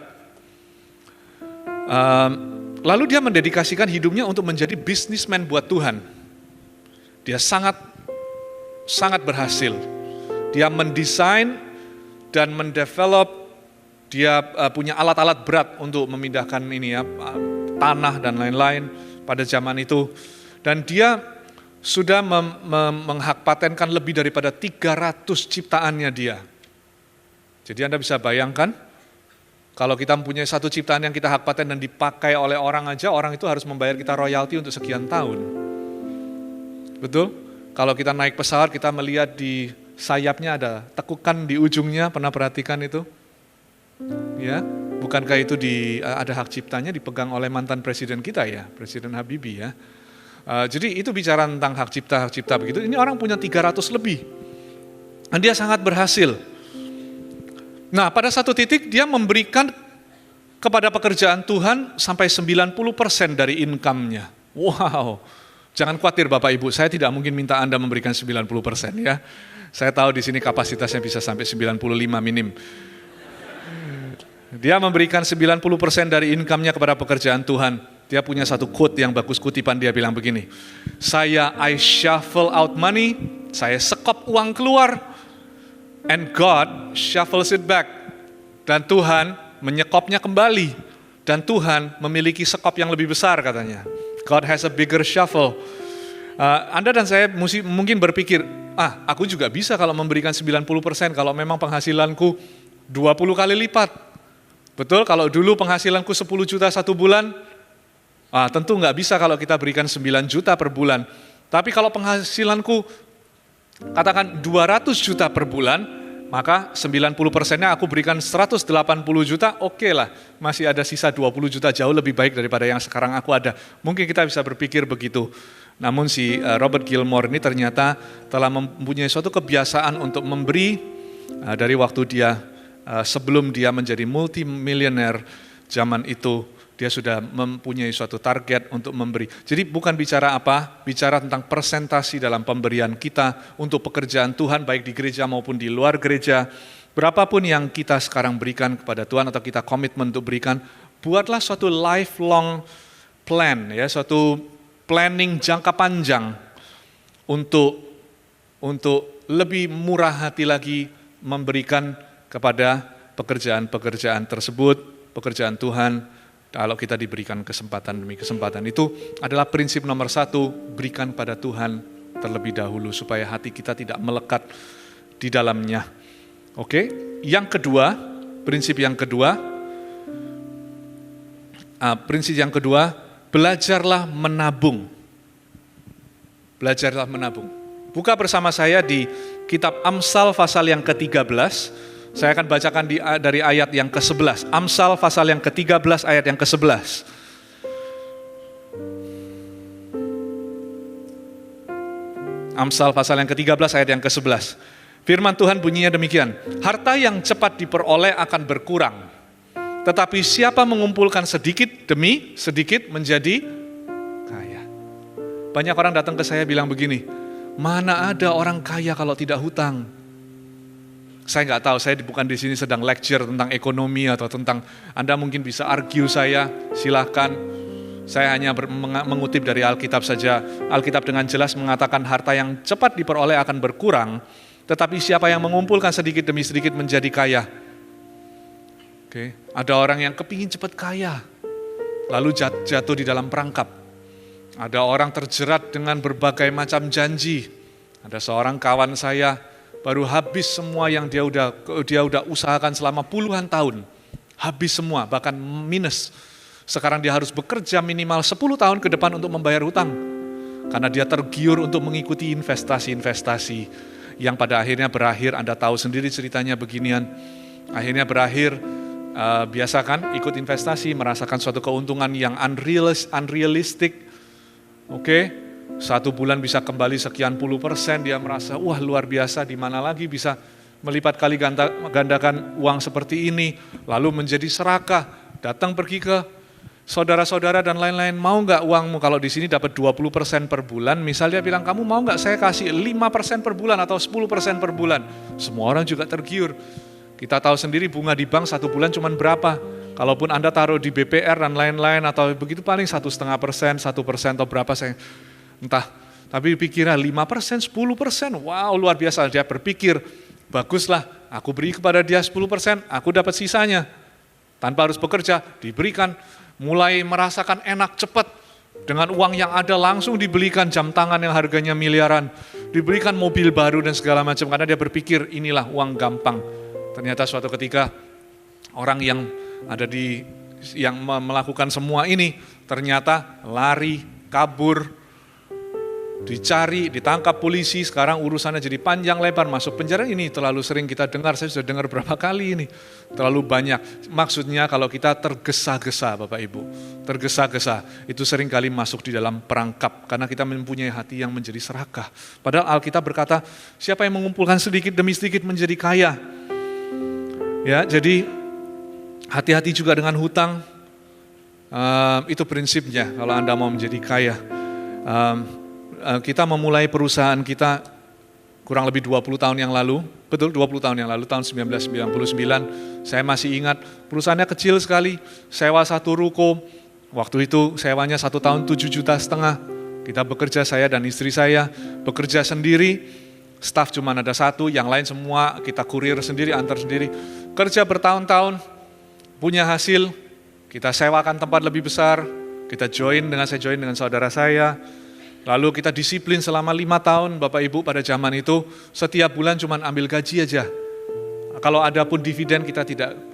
Lalu dia mendedikasikan hidupnya untuk menjadi bisnismen buat Tuhan. Dia sangat berhasil. Dia mendesain dan mendevelop. Dia punya alat-alat berat untuk memindahkan tanah dan lain-lain pada zaman itu. Dan dia sudah menghakpatenkan lebih daripada 300 ciptaannya dia. Jadi Anda bisa bayangkan, kalau kita mempunyai satu ciptaan yang kita hakpaten dan dipakai oleh orang aja, orang itu harus membayar kita royalti untuk sekian tahun. Betul? Kalau kita naik pesawat, kita melihat di sayapnya ada tekukan di ujungnya, pernah perhatikan itu? Ya, bukankah itu ada hak ciptanya dipegang oleh mantan presiden kita ya, Presiden Habibie ya. Jadi itu bicara tentang hak cipta begitu. Ini orang punya 300 lebih. Dan dia sangat berhasil. Nah, pada satu titik dia memberikan kepada pekerjaan Tuhan sampai 90% dari income-nya. Wow. Jangan khawatir Bapak Ibu, saya tidak mungkin minta Anda memberikan 90% ya. Saya tahu di sini kapasitasnya bisa sampai 95 minim. Dia memberikan 90% dari income-nya kepada pekerjaan Tuhan. Dia punya satu quote yang bagus, kutipan dia bilang begini, I shuffle out money, saya sekop uang keluar, and God shuffles it back. Dan Tuhan menyekopnya kembali, dan Tuhan memiliki sekop yang lebih besar katanya. God has a bigger shovel. Anda dan saya mungkin berpikir, aku juga bisa kalau memberikan 90% kalau memang penghasilanku 20 kali lipat. Betul, kalau dulu penghasilanku 10 juta satu bulan, tentu nggak bisa kalau kita berikan 9 juta per bulan. Tapi kalau penghasilanku katakan 200 juta per bulan, maka 90%-nya aku berikan 180 juta, oke lah. Masih ada sisa 20 juta, jauh lebih baik daripada yang sekarang aku ada. Mungkin kita bisa berpikir begitu. Namun si Robert Gilmore ini ternyata telah mempunyai suatu kebiasaan untuk memberi dari waktu dia, sebelum dia menjadi multimillionaire zaman itu, dia sudah mempunyai suatu target untuk memberi. Jadi bukan bicara apa, bicara tentang persentasi dalam pemberian kita untuk pekerjaan Tuhan, baik di gereja maupun di luar gereja. Berapapun yang kita sekarang berikan kepada Tuhan atau kita komitmen untuk berikan, buatlah suatu lifelong plan, ya, suatu planning jangka panjang untuk lebih murah hati lagi memberikan kepada pekerjaan-pekerjaan tersebut, pekerjaan Tuhan. Kalau kita diberikan kesempatan demi kesempatan, itu adalah prinsip nomor 1, berikan pada Tuhan terlebih dahulu supaya hati kita tidak melekat di dalamnya. Oke, yang kedua, prinsip yang kedua, belajarlah menabung. Belajarlah menabung. Buka bersama saya di kitab Amsal pasal yang ke-13. Saya akan bacakan dari ayat yang ke-11. Amsal pasal yang ke-13 ayat yang ke-11. Amsal pasal yang ke-13 ayat yang ke-11. Firman Tuhan bunyinya demikian. Harta yang cepat diperoleh akan berkurang. Tetapi siapa mengumpulkan sedikit demi sedikit menjadi kaya. Banyak orang datang ke saya bilang begini, mana ada orang kaya kalau tidak hutang? Saya nggak tahu, saya bukan di sini sedang lecture tentang ekonomi atau tentang, Anda mungkin bisa argue saya, silahkan. Saya hanya mengutip dari Alkitab saja. Alkitab dengan jelas mengatakan harta yang cepat diperoleh akan berkurang, tetapi siapa yang mengumpulkan sedikit demi sedikit menjadi kaya. Oke, ada orang yang kepingin cepat kaya, lalu jatuh di dalam perangkap. Ada orang terjerat dengan berbagai macam janji. Ada seorang kawan saya, baru habis semua yang dia udah usahakan selama puluhan tahun. Habis semua, bahkan minus. Sekarang dia harus bekerja minimal 10 tahun ke depan untuk membayar hutang. Karena dia tergiur untuk mengikuti investasi-investasi. Yang pada akhirnya berakhir, Anda tahu sendiri ceritanya beginian. Akhirnya berakhir, biasa kan, ikut investasi, merasakan suatu keuntungan yang unrealistic. Oke. 1 bulan bisa kembali sekian puluh %, dia merasa, wah luar biasa, di mana lagi bisa melipat kali gandakan uang seperti ini, lalu menjadi serakah, datang pergi ke saudara-saudara dan lain-lain, mau nggak uangmu kalau di sini dapat 20% per bulan, misalnya bilang, kamu mau nggak saya kasih 5% per bulan atau 10% per bulan, semua orang juga tergiur. Kita tahu sendiri bunga di bank 1 bulan cuma berapa, kalaupun Anda taruh di BPR dan lain-lain atau begitu paling 1,5%, 1% atau berapa saya entah, tapi pikiran 5%, 10%, wow luar biasa. Dia berpikir, baguslah aku beri kepada dia 10%, aku dapat sisanya. Tanpa harus bekerja, diberikan, mulai merasakan enak cepat. Dengan uang yang ada langsung dibelikan jam tangan yang harganya miliaran, diberikan mobil baru dan segala macam, karena dia berpikir inilah uang gampang. Ternyata suatu ketika, orang yang yang melakukan semua ini, ternyata lari, kabur, dicari, ditangkap polisi, sekarang urusannya jadi panjang lebar, masuk penjara. Ini terlalu sering kita dengar, saya sudah dengar berapa kali ini, terlalu banyak. Maksudnya kalau kita tergesa-gesa Bapak Ibu, tergesa-gesa, itu sering kali masuk di dalam perangkap, karena kita mempunyai hati yang menjadi serakah. Padahal Alkitab berkata, siapa yang mengumpulkan sedikit demi sedikit menjadi kaya. Ya, jadi hati-hati juga dengan hutang, itu prinsipnya kalau Anda mau menjadi kaya. Kita memulai perusahaan kita kurang lebih 20 tahun yang lalu, betul 20 tahun yang lalu, tahun 1999, saya masih ingat perusahaannya kecil sekali, sewa 1 ruko, waktu itu sewanya 1 tahun 7,5 juta. Kita bekerja, saya dan istri saya bekerja sendiri, staf cuma ada 1, yang lain semua kita kurir sendiri, antar sendiri, kerja bertahun-tahun, punya hasil, kita sewakan tempat lebih besar, Saya join dengan saudara saya. Lalu kita disiplin selama 5 tahun, Bapak Ibu pada zaman itu, setiap bulan cuma ambil gaji aja. Kalau ada pun dividen kita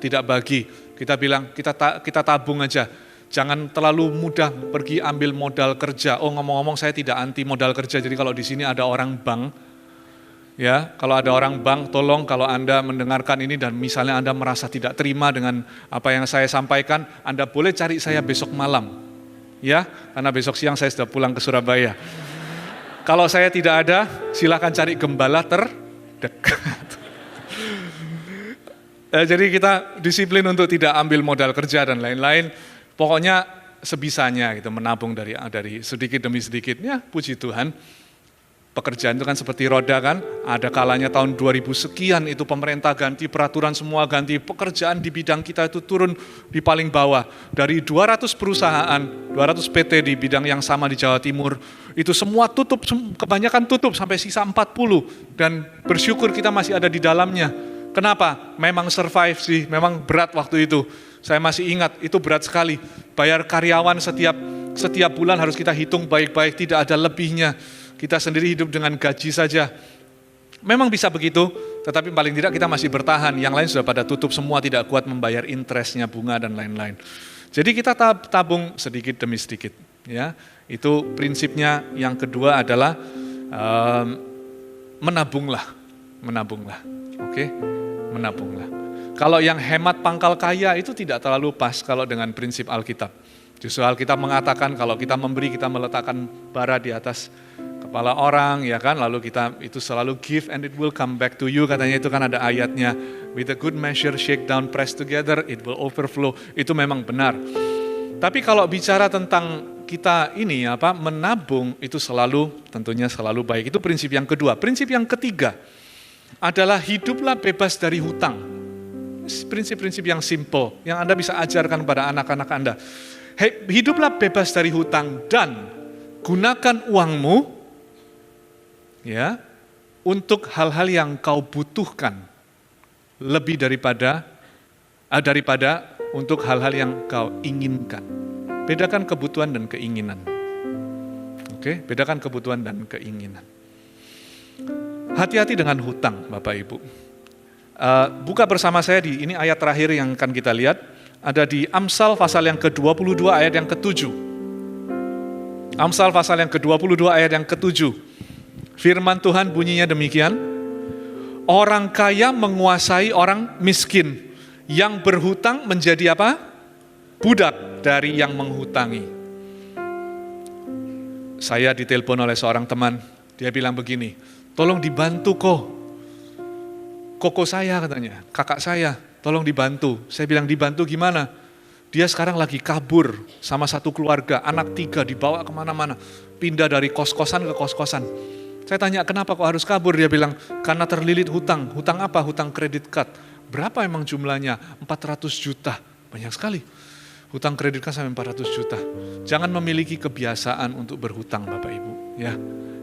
tidak bagi. Kita bilang kita tabung aja. Jangan terlalu mudah pergi ambil modal kerja. Oh, ngomong-ngomong saya tidak anti modal kerja. Jadi kalau di sini ada orang bank, ya, kalau ada orang bank, tolong kalau Anda mendengarkan ini dan misalnya Anda merasa tidak terima dengan apa yang saya sampaikan, Anda boleh cari saya besok malam. Ya, karena besok siang saya sudah pulang ke Surabaya. Kalau saya tidak ada, silakan cari gembala terdekat. Jadi kita disiplin untuk tidak ambil modal kerja dan lain-lain. Pokoknya sebisanya gitu, menabung dari sedikit demi sedikitnya, puji Tuhan. Pekerjaan itu kan seperti roda kan, ada kalanya tahun 2000 sekian itu pemerintah ganti, peraturan semua ganti, pekerjaan di bidang kita itu turun di paling bawah. Dari 200 perusahaan, 200 PT di bidang yang sama di Jawa Timur, itu semua tutup, kebanyakan tutup sampai sisa 40, dan bersyukur kita masih ada di dalamnya. Kenapa? Memang survive sih, memang berat waktu itu. Saya masih ingat, itu berat sekali. Bayar karyawan setiap bulan harus kita hitung baik-baik, tidak ada lebihnya. Kita sendiri hidup dengan gaji saja. Memang bisa begitu, tetapi paling tidak kita masih bertahan. Yang lain sudah pada tutup semua, tidak kuat membayar interestnya, bunga dan lain-lain. Jadi kita tabung sedikit demi sedikit. Ya, itu prinsipnya. Yang kedua adalah menabunglah. Oke, menabunglah. Kalau yang hemat pangkal kaya itu tidak terlalu pas kalau dengan prinsip Alkitab. Justru Alkitab mengatakan kalau kita memberi, kita meletakkan bara di atas kepala orang, ya kan? Lalu kita itu selalu give and it will come back to you, katanya itu kan ada ayatnya. With a good measure, shake down, press together, it will overflow. Itu memang benar. Tapi kalau bicara tentang kita ini menabung, itu tentunya selalu baik. Itu prinsip yang kedua. Prinsip yang ketiga adalah hiduplah bebas dari hutang. Prinsip-prinsip yang simple, yang Anda bisa ajarkan pada anak-anak Anda. Hiduplah bebas dari hutang dan gunakan uangmu ya untuk hal-hal yang kau butuhkan lebih daripada untuk hal-hal yang kau inginkan. Bedakan kebutuhan dan keinginan. Oke, bedakan kebutuhan dan keinginan. Hati-hati dengan hutang, Bapak Ibu. Buka bersama saya ini ayat terakhir yang akan kita lihat. Ada di Amsal pasal yang ke-22 ayat yang ke-7. Amsal pasal yang ke-22 ayat yang ke-7. Firman Tuhan bunyinya demikian. Orang kaya menguasai orang miskin. Yang berhutang menjadi apa? Budak dari yang menghutangi. Saya ditelepon oleh seorang teman. Dia bilang begini, tolong dibantu koko saya katanya, kakak saya, tolong dibantu. Saya bilang dibantu gimana? Dia sekarang lagi kabur sama satu keluarga, anak 3 dibawa kemana-mana, pindah dari kos-kosan ke kos-kosan. Saya tanya kenapa kok harus kabur? Dia bilang karena terlilit hutang. Hutang apa? Hutang kredit card. Berapa emang jumlahnya? 400 juta, banyak sekali. Hutang kredit card sampai 400 juta. Jangan memiliki kebiasaan untuk berhutang Bapak Ibu. Ya.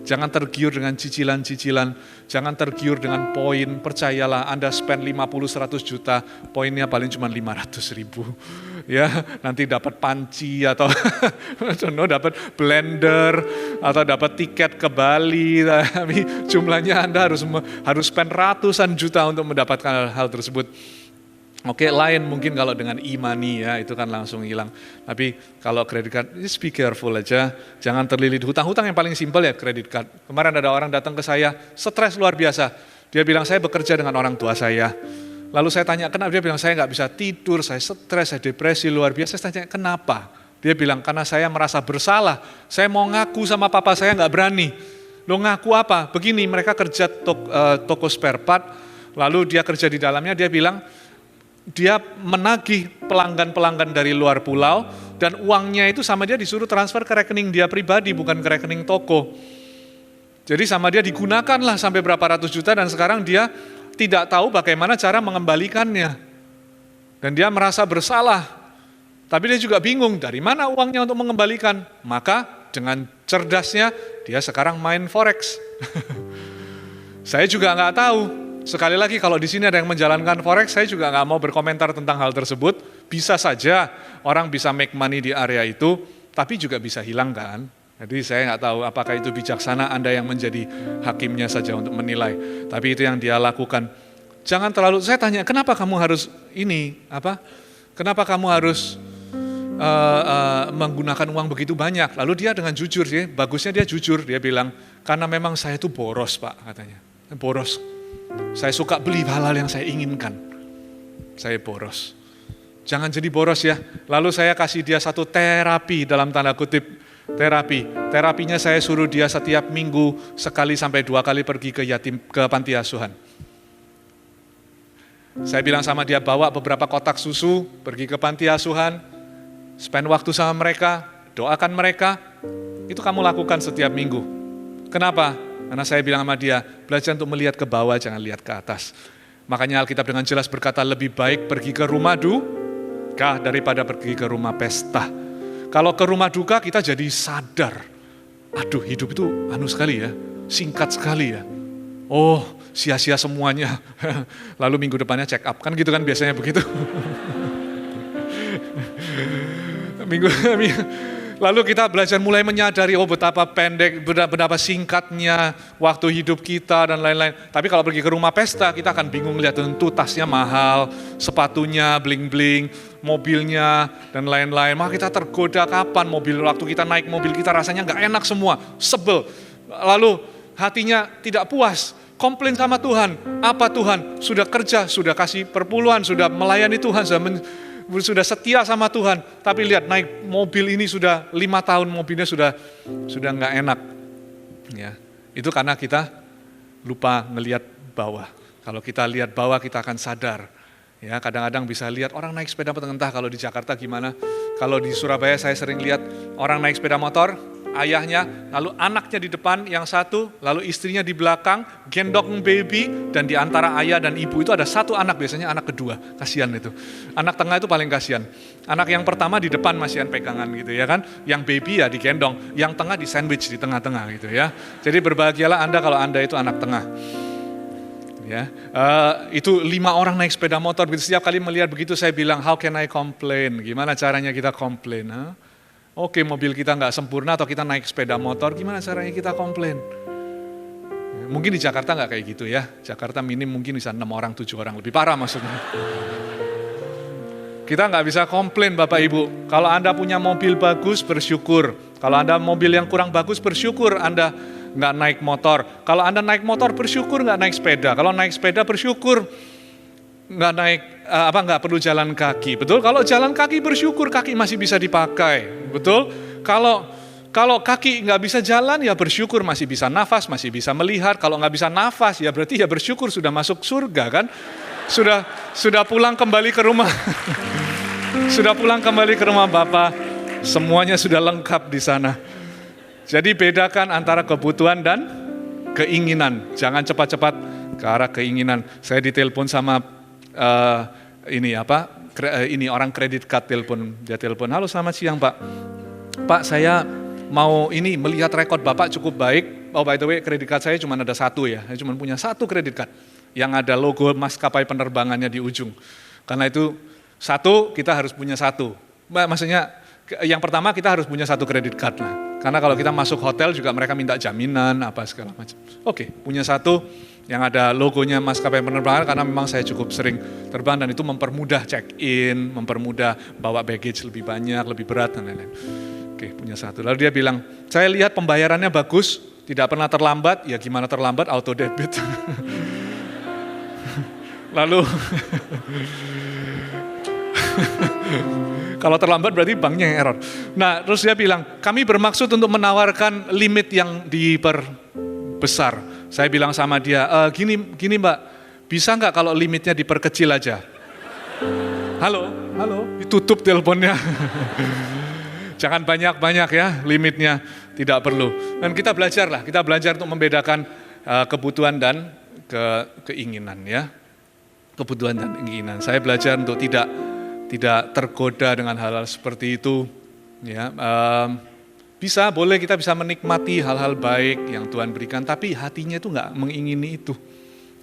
Jangan tergiur dengan cicilan-cicilan, jangan tergiur dengan poin, percayalah Anda spend 50-100 juta, poinnya paling cuma 500.000. Ya, nanti dapat panci atau dapat blender atau dapat tiket ke Bali, tapi jumlahnya Anda harus spend ratusan juta untuk mendapatkan hal tersebut. Oke, lain mungkin kalau dengan e-money ya, itu kan langsung hilang. Tapi kalau kredit card, just be careful aja. Jangan terlilit hutang. Hutang yang paling simpel ya kredit card. Kemarin ada orang datang ke saya, stres luar biasa. Dia bilang, saya bekerja dengan orang tua saya. Lalu saya tanya, kenapa? Dia bilang, saya nggak bisa tidur, saya stres, saya depresi luar biasa. Saya tanya, kenapa? Dia bilang, karena saya merasa bersalah. Saya mau ngaku sama papa saya nggak berani. Lo ngaku apa? Begini, mereka kerja toko spare part, lalu dia kerja di dalamnya, dia bilang, dia menagih pelanggan-pelanggan dari luar pulau dan uangnya itu sama dia disuruh transfer ke rekening dia pribadi, bukan ke rekening toko. Jadi sama dia digunakanlah sampai berapa ratus juta dan sekarang dia tidak tahu bagaimana cara mengembalikannya. Dan dia merasa bersalah. Tapi dia juga bingung dari mana uangnya untuk mengembalikan. Maka dengan cerdasnya dia sekarang main forex. Saya juga nggak tahu. Sekali lagi kalau di sini ada yang menjalankan forex, saya juga nggak mau berkomentar tentang hal tersebut. Bisa saja orang bisa make money di area itu, tapi juga bisa hilang kan. Jadi saya nggak tahu apakah itu bijaksana Anda yang menjadi hakimnya saja untuk menilai. Tapi itu yang dia lakukan. Jangan terlalu, saya tanya, kenapa kamu harus ini, kenapa kamu harus menggunakan uang begitu banyak? Lalu dia dengan jujur sih, bagusnya dia jujur, dia bilang, karena memang saya itu boros Pak, katanya. Boros, saya suka beli hal-hal yang saya inginkan. Saya boros. Jangan jadi boros ya. Lalu saya kasih dia satu terapi dalam tanda kutip, terapinya saya suruh dia setiap minggu 1 sampai 2 kali pergi ke panti asuhan. Saya bilang sama dia, bawa beberapa kotak susu, pergi ke panti asuhan, spend waktu sama mereka, doakan mereka, itu kamu lakukan setiap minggu. Kenapa? Karena saya bilang sama dia, belajar untuk melihat ke bawah, jangan lihat ke atas. Makanya Alkitab dengan jelas berkata, lebih baik pergi ke rumah duka daripada pergi ke rumah pesta. Kalau ke rumah duka kita jadi sadar, aduh hidup itu sekali ya, singkat sekali ya. Oh, sia-sia semuanya. Lalu minggu depannya check up, kan gitu kan biasanya begitu. Lalu kita belajar mulai menyadari, oh betapa pendek, betapa singkatnya waktu hidup kita dan lain-lain. Tapi kalau pergi ke rumah pesta, kita akan bingung lihat tentu tasnya mahal, sepatunya bling-bling, mobilnya dan lain-lain. Maka kita tergoda kapan waktu kita naik mobil kita rasanya nggak enak semua, sebel. Lalu hatinya tidak puas, komplain sama Tuhan. Apa Tuhan? Sudah kerja, sudah kasih perpuluhan, sudah melayani Tuhan, sudah setia sama Tuhan. Tapi lihat naik mobil ini sudah 5 tahun mobilnya sudah nggak enak. Ya, itu karena kita lupa ngelihat bawah. Kalau kita lihat bawah kita akan sadar. Ya, kadang-kadang bisa lihat orang naik sepeda motor, entah kalau di Jakarta gimana. Kalau di Surabaya saya sering lihat orang naik sepeda motor, ayahnya, lalu anaknya di depan yang satu, lalu istrinya di belakang, gendong baby, dan di antara ayah dan ibu itu ada satu anak, biasanya anak kedua, kasihan itu. Anak tengah itu paling kasihan. Anak yang pertama di depan masihan pegangan gitu ya kan, yang baby ya digendong, yang tengah di sandwich di tengah-tengah gitu ya. Jadi berbahagialah Anda kalau Anda itu anak tengah. Ya, itu 5 orang naik sepeda motor, setiap kali melihat begitu saya bilang, how can I complain? Gimana caranya kita komplain? Oke, mobil kita nggak sempurna atau kita naik sepeda motor, gimana caranya kita komplain? Mungkin di Jakarta nggak kayak gitu ya. Jakarta minim mungkin bisa 6 orang, 7 orang, lebih parah maksudnya. Kita nggak bisa komplain Bapak Ibu. Kalau Anda punya mobil bagus, bersyukur. Kalau Anda mobil yang kurang bagus, bersyukur Anda nggak naik motor. Kalau Anda naik motor, bersyukur nggak naik sepeda. Kalau naik sepeda, bersyukur nggak perlu jalan kaki, betul? Kalau jalan kaki bersyukur kaki masih bisa dipakai, betul? Kalau kaki nggak bisa jalan ya bersyukur masih bisa nafas, masih bisa melihat. Kalau nggak bisa nafas ya berarti ya bersyukur sudah masuk surga kan? Sudah pulang kembali ke rumah, sudah pulang kembali ke rumah Bapa, semuanya sudah lengkap di sana. Jadi bedakan antara kebutuhan dan keinginan, jangan cepat-cepat ke arah keinginan. Saya ditelepon sama ini orang kredit card dia telepon, halo selamat siang Pak saya mau ini melihat rekod Bapak cukup baik. Oh by the way kredit card saya cuma ada satu ya, saya cuma punya satu kredit card yang ada logo maskapai penerbangannya di ujung. Karena itu kita harus punya satu. Maksudnya yang pertama kita harus punya satu kredit card lah. Karena kalau kita masuk hotel juga mereka minta jaminan apa segala macam. Oke, punya satu yang ada logonya maskapai penerbangan karena memang saya cukup sering terbang dan itu mempermudah check-in, mempermudah bawa baggage lebih banyak, lebih berat dan lain-lain. Oke, punya satu. Lalu dia bilang, saya lihat pembayarannya bagus, tidak pernah terlambat. Ya gimana terlambat? Auto debit. Lalu kalau terlambat berarti banknya yang error. Nah, terus dia bilang, kami bermaksud untuk menawarkan limit yang diperbesar. Saya bilang sama dia, gini Mbak, bisa nggak kalau limitnya diperkecil aja? Halo, ditutup teleponnya. Jangan banyak-banyak ya limitnya, tidak perlu. Dan kita belajar untuk membedakan kebutuhan dan keinginan ya. Kebutuhan dan keinginan. Saya belajar untuk tidak tergoda dengan hal-hal seperti itu. Ya, boleh kita bisa menikmati hal-hal baik yang Tuhan berikan, tapi hatinya itu nggak mengingini itu,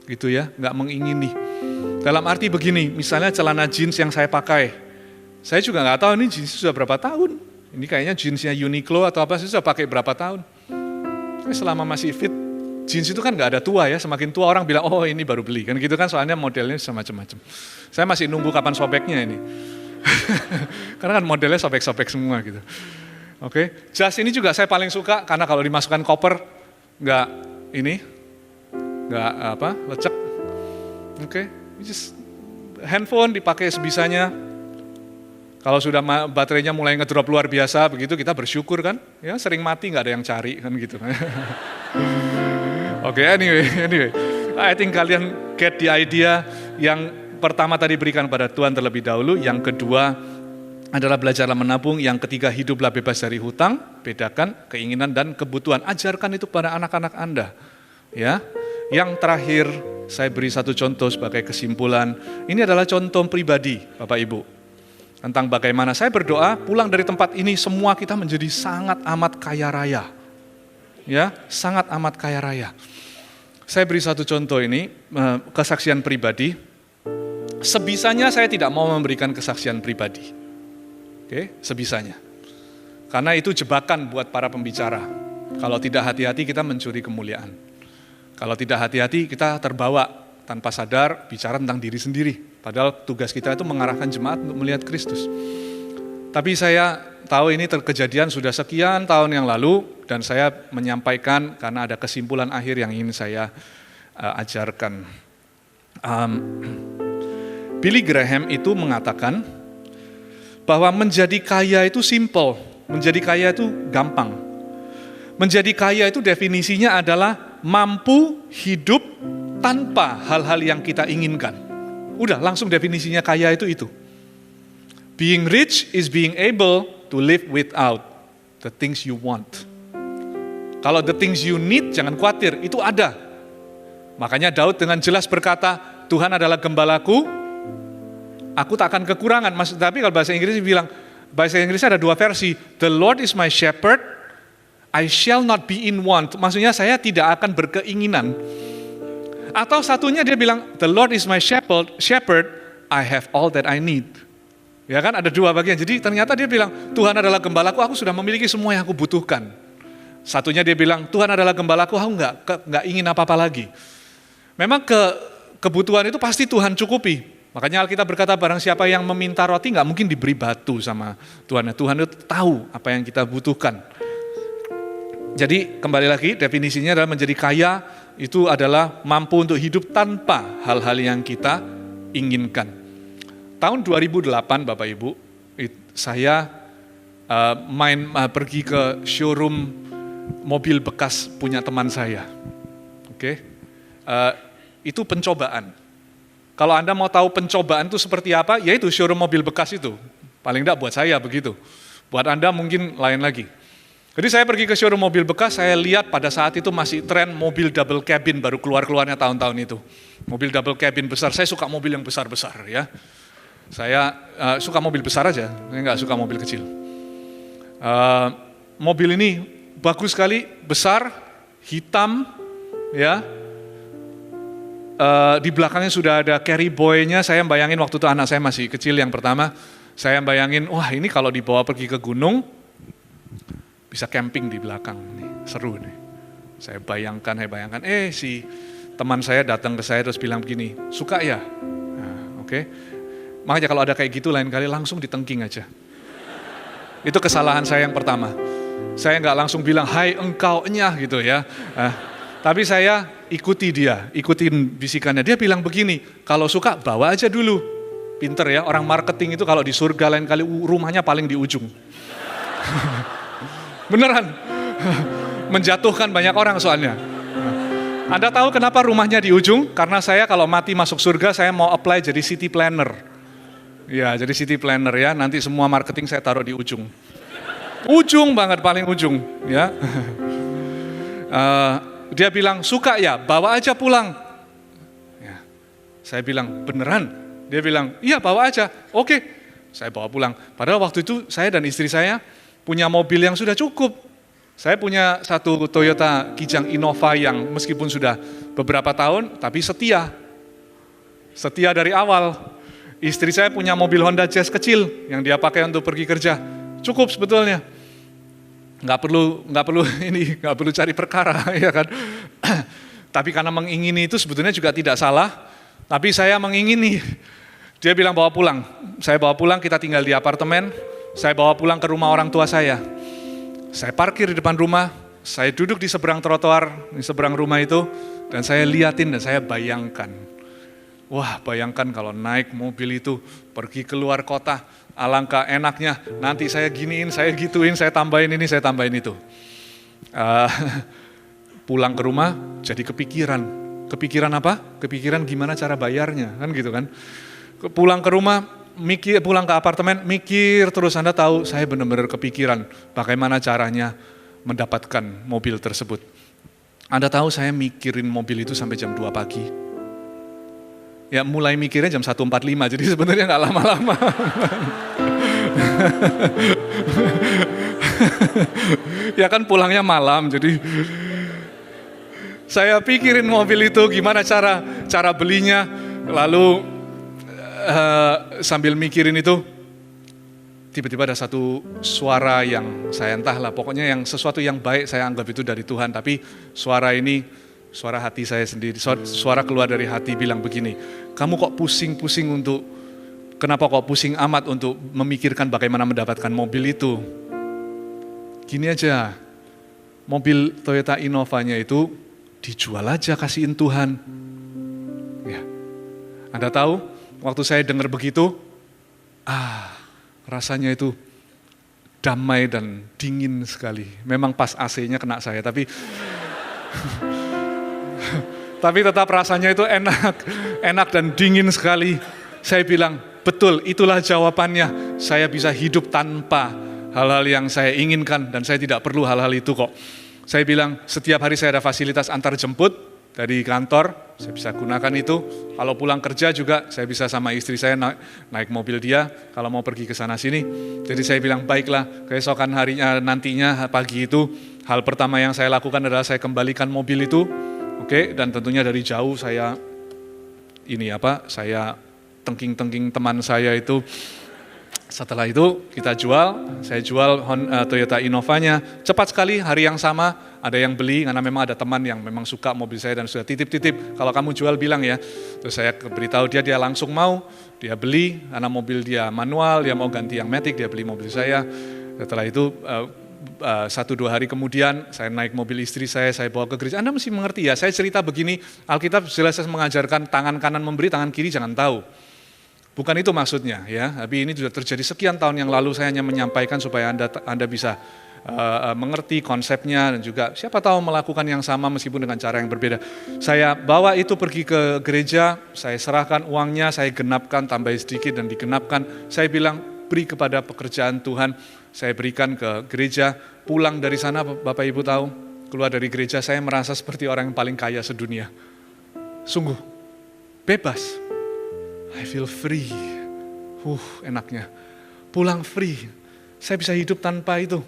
gitu ya, nggak mengingini. Dalam arti begini, misalnya celana jeans yang saya pakai, saya juga nggak tahu ini jeans sudah berapa tahun, Ini kayaknya jeansnya Uniqlo atau apa sih, sudah pakai berapa tahun. Selama masih fit, jeans itu kan nggak ada tua ya, semakin tua orang bilang, oh ini baru beli, kan gitu kan, soalnya modelnya semacam-macam. Saya masih nunggu kapan sobeknya ini. Karena kan modelnya sobek-sobek semua gitu. Oke, jas ini juga saya paling suka, karena kalau dimasukkan koper, nggak lecek. Oke, just handphone dipakai sebisanya. Kalau sudah baterainya mulai ngedrop luar biasa, begitu kita bersyukur kan, ya sering mati nggak ada yang cari kan gitu. Oke, anyway, I think kalian get the idea. Yang pertama tadi berikan pada Tuhan terlebih dahulu, yang kedua adalah belajarlah menabung, yang ketiga hiduplah bebas dari hutang, bedakan keinginan dan kebutuhan, ajarkan itu pada anak-anak Anda. Ya, yang terakhir saya beri satu contoh sebagai kesimpulan, ini adalah contoh pribadi Bapak Ibu. Tentang bagaimana saya berdoa, pulang dari tempat ini semua kita menjadi sangat amat kaya raya. Ya, sangat amat kaya raya. Saya beri satu contoh ini, kesaksian pribadi. Sebisanya saya tidak mau memberikan kesaksian pribadi. Oke, sebisanya. Karena itu jebakan buat para pembicara. Kalau tidak hati-hati kita mencuri kemuliaan. Kalau tidak hati-hati kita terbawa tanpa sadar bicara tentang diri sendiri. Padahal tugas kita itu mengarahkan jemaat untuk melihat Kristus. Tapi saya tahu ini kejadian sudah sekian tahun yang lalu dan saya menyampaikan karena ada kesimpulan akhir yang ingin saya ajarkan. Billy Graham itu mengatakan bahwa menjadi kaya itu simple, menjadi kaya itu gampang. Menjadi kaya itu definisinya adalah mampu hidup tanpa hal-hal yang kita inginkan. Udah langsung definisinya kaya itu. Being rich is being able to live without the things you want. Kalau the things you need, jangan khawatir, itu ada. Makanya Daud dengan jelas berkata, Tuhan adalah gembalaku, aku tak akan kekurangan. Tapi kalau bahasa Inggris bilang, bahasa Inggrisnya ada dua versi. The Lord is my shepherd, I shall not be in want. Maksudnya saya tidak akan berkeinginan. Atau satunya dia bilang, the Lord is my shepherd, I have all that I need. Ya kan, ada dua bagian. Jadi ternyata dia bilang, Tuhan adalah gembalaku, aku sudah memiliki semua yang aku butuhkan. Satunya dia bilang, Tuhan adalah gembalaku, aku nggak ingin apa-apa lagi. Memang kebutuhan itu pasti Tuhan cukupi. Makanya Alkitab berkata, barang siapa yang meminta roti nggak mungkin diberi batu sama Tuhan. Tuhan itu tahu apa yang kita butuhkan. Jadi kembali lagi definisinya adalah menjadi kaya itu adalah mampu untuk hidup tanpa hal-hal yang kita inginkan. Tahun 2008 Bapak Ibu, saya pergi ke showroom mobil bekas punya teman saya. Oke, itu pencobaan. Kalau Anda mau tahu pencobaan itu seperti apa, yaitu showroom mobil bekas itu. Paling enggak buat saya begitu. Buat Anda mungkin lain lagi. Jadi saya pergi ke showroom mobil bekas, saya lihat pada saat itu masih tren mobil double cabin baru keluarnya tahun-tahun itu. Mobil double cabin besar, saya suka mobil yang besar-besar ya. Saya suka mobil besar aja, saya nggak suka mobil kecil. Mobil ini bagus sekali, besar, hitam, ya. Di belakangnya sudah ada carry boy-nya, saya bayangin waktu itu anak saya masih kecil yang pertama, saya bayangin, wah ini kalau dibawa pergi ke gunung, bisa camping di belakang, nih, seru nih. Saya bayangkan, si teman saya datang ke saya terus bilang begini, suka ya? Nah, oke. Makanya kalau ada kayak gitu lain kali langsung ditengking aja. Itu kesalahan saya yang pertama. Saya nggak langsung bilang, hai engkau-nya gitu ya. Tapi saya ikutin bisikannya. Dia bilang begini, kalau suka bawa aja dulu. Pinter ya, orang marketing itu kalau di surga lain kali rumahnya paling di ujung. Beneran, menjatuhkan banyak orang soalnya. Anda tahu kenapa rumahnya di ujung? Karena saya kalau mati masuk surga, saya mau apply jadi city planner. Ya, jadi city planner ya, nanti semua marketing saya taruh di ujung. Ujung banget, paling ujung. Ya. Dia bilang, suka ya, bawa aja pulang. Ya. Saya bilang, beneran? Dia bilang, iya bawa aja. Oke, saya bawa pulang. Padahal waktu itu saya dan istri saya punya mobil yang sudah cukup. Saya punya satu Toyota Kijang Innova yang meskipun sudah beberapa tahun, tapi setia. Setia dari awal. Istri saya punya mobil Honda Jazz kecil yang dia pakai untuk pergi kerja. Cukup sebetulnya. Nggak perlu ini, nggak perlu cari perkara, ya kan? Tapi karena mengingini itu sebetulnya juga tidak salah. Tapi saya mengingini. Dia bilang bawa pulang. Saya bawa pulang, kita tinggal di apartemen. Saya bawa pulang ke rumah orang tua saya. Saya parkir di depan rumah. Saya duduk di seberang trotoar, di seberang rumah itu. Dan saya liatin dan saya bayangkan. Wah, bayangkan kalau naik mobil itu, pergi keluar kota, alangkah enaknya. Nanti saya giniin, saya gituin, saya tambahin ini, saya tambahin itu. Pulang ke rumah, jadi kepikiran. Kepikiran apa? Kepikiran gimana cara bayarnya, kan gitu kan. Pulang ke rumah, pulang ke apartemen, mikir terus. Anda tahu, saya benar-benar kepikiran bagaimana caranya mendapatkan mobil tersebut. Anda tahu saya mikirin mobil itu sampai jam 2 pagi. Ya mulai mikirnya jam 1.45, jadi sebenarnya nggak lama-lama. Ya kan pulangnya malam, jadi saya pikirin mobil itu gimana cara belinya. Lalu sambil mikirin itu, tiba-tiba ada satu suara yang saya entahlah, pokoknya yang sesuatu yang baik saya anggap itu dari Tuhan. Tapi suara ini, suara hati saya sendiri, suara keluar dari hati bilang begini, kamu kok pusing-pusing kenapa kok pusing amat untuk memikirkan bagaimana mendapatkan mobil itu? Gini aja, mobil Toyota Innova-nya itu dijual aja, kasihin Tuhan. Ya. Anda tahu, waktu saya dengar begitu, rasanya itu damai dan dingin sekali. Memang pas AC-nya kena saya, tapi tetap rasanya itu enak dan dingin sekali. Saya bilang, betul, itulah jawabannya. Saya bisa hidup tanpa hal-hal yang saya inginkan dan saya tidak perlu hal-hal itu kok. Saya bilang, setiap hari saya ada fasilitas antar jemput dari kantor, saya bisa gunakan itu. Kalau pulang kerja juga, saya bisa sama istri saya naik mobil dia, kalau mau pergi ke sana sini. Jadi saya bilang, baiklah, keesokan harinya, nantinya pagi itu, hal pertama yang saya lakukan adalah saya kembalikan mobil itu, oke, dan tentunya dari jauh saya tengking-tengking teman saya itu. Setelah itu kita saya jual Toyota Innova-nya. Cepat sekali, hari yang sama ada yang beli, karena memang ada teman yang memang suka mobil saya dan sudah titip-titip, kalau kamu jual bilang ya. Terus saya beritahu dia langsung mau, dia beli, karena mobil dia manual, dia mau ganti yang matic, dia beli mobil saya. Setelah itu 1-2 hari kemudian saya naik mobil istri saya bawa ke gereja. Anda mesti mengerti ya, saya cerita begini, Alkitab jelas mengajarkan tangan kanan memberi, tangan kiri jangan tahu. Bukan itu maksudnya ya, tapi ini sudah terjadi sekian tahun yang lalu, saya hanya menyampaikan supaya Anda bisa mengerti konsepnya dan juga siapa tahu melakukan yang sama meskipun dengan cara yang berbeda. Saya bawa itu pergi ke gereja, saya serahkan uangnya, saya genapkan, tambah sedikit dan digenapkan. Saya bilang beri kepada pekerjaan Tuhan, saya berikan ke gereja. Pulang dari sana Bapak Ibu tahu, keluar dari gereja saya merasa seperti orang yang paling kaya sedunia. Sungguh, bebas. I feel free. Enaknya. Pulang free. Saya bisa hidup tanpa itu.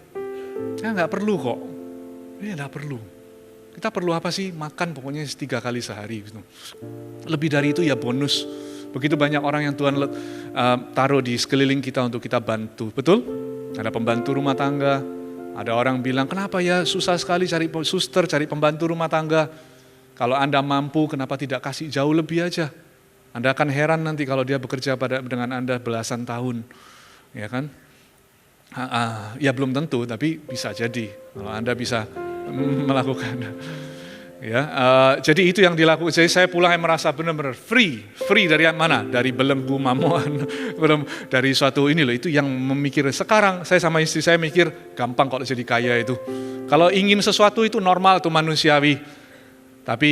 Ya nggak perlu kok. Ya nggak perlu. Kita perlu apa sih? Makan pokoknya 3 kali sehari. Gitu. Lebih dari itu ya bonus. Begitu banyak orang yang Tuhan taruh di sekeliling kita untuk kita bantu. Betul? Ada pembantu rumah tangga. Ada orang bilang, kenapa ya susah sekali cari suster, cari pembantu rumah tangga. Kalau Anda mampu, kenapa tidak kasih jauh lebih aja? Anda akan heran nanti kalau dia bekerja dengan Anda belasan tahun, ya kan? Ya belum tentu, tapi bisa jadi kalau Anda bisa melakukan. Ya, jadi itu yang dilakukan. Jadi saya pulang merasa benar-benar free dari mana? Dari belenggu mamoan, dari suatu ini loh. Itu yang memikir. Sekarang saya sama istri saya mikir gampang kalau jadi kaya itu. Kalau ingin sesuatu itu normal, itu manusiawi. Tapi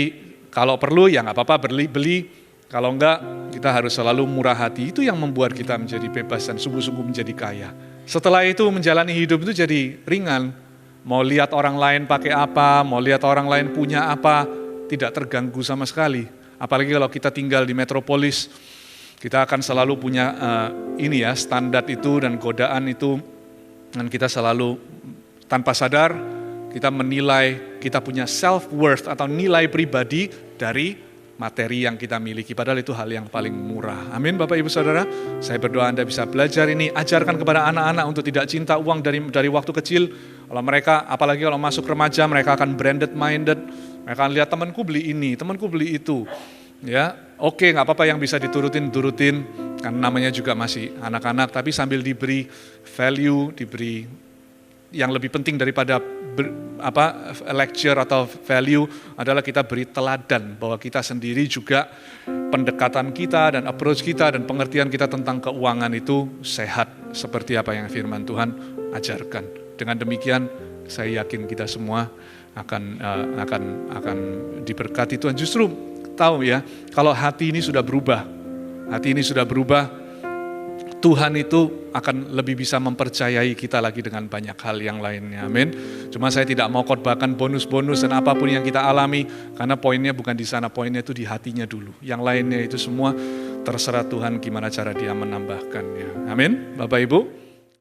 kalau perlu ya nggak apa-apa beli. Kalau enggak, kita harus selalu murah hati. Itu yang membuat kita menjadi bebas dan sungguh-sungguh menjadi kaya. Setelah itu menjalani hidup itu jadi ringan. Mau lihat orang lain pakai apa, mau lihat orang lain punya apa, tidak terganggu sama sekali. Apalagi kalau kita tinggal di metropolis, kita akan selalu punya standar itu dan godaan itu. Dan kita selalu tanpa sadar, kita menilai, kita punya self-worth atau nilai pribadi dari materi yang kita miliki, padahal itu hal yang paling murah. Amin Bapak Ibu Saudara, saya berdoa Anda bisa belajar ini, ajarkan kepada anak-anak untuk tidak cinta uang dari waktu kecil. Kalau mereka, apalagi kalau masuk remaja, mereka akan branded minded, mereka akan lihat temanku beli ini, temanku beli itu. Ya, oke, nggak apa-apa yang bisa turutin, karena namanya juga masih anak-anak, tapi sambil diberi value, diberi yang lebih penting daripada lecture atau value adalah kita beri teladan bahwa kita sendiri juga pendekatan kita dan approach kita dan pengertian kita tentang keuangan itu sehat seperti apa yang firman Tuhan ajarkan. Dengan demikian saya yakin kita semua akan diberkati Tuhan. Justru tahu ya, kalau hati ini sudah berubah, Tuhan itu akan lebih bisa mempercayai kita lagi dengan banyak hal yang lainnya, amin. Cuma saya tidak mau khotbahkan bonus-bonus dan apapun yang kita alami, karena poinnya bukan di sana, poinnya itu di hatinya dulu. Yang lainnya itu semua terserah Tuhan gimana cara dia menambahkannya, amin. Bapak Ibu.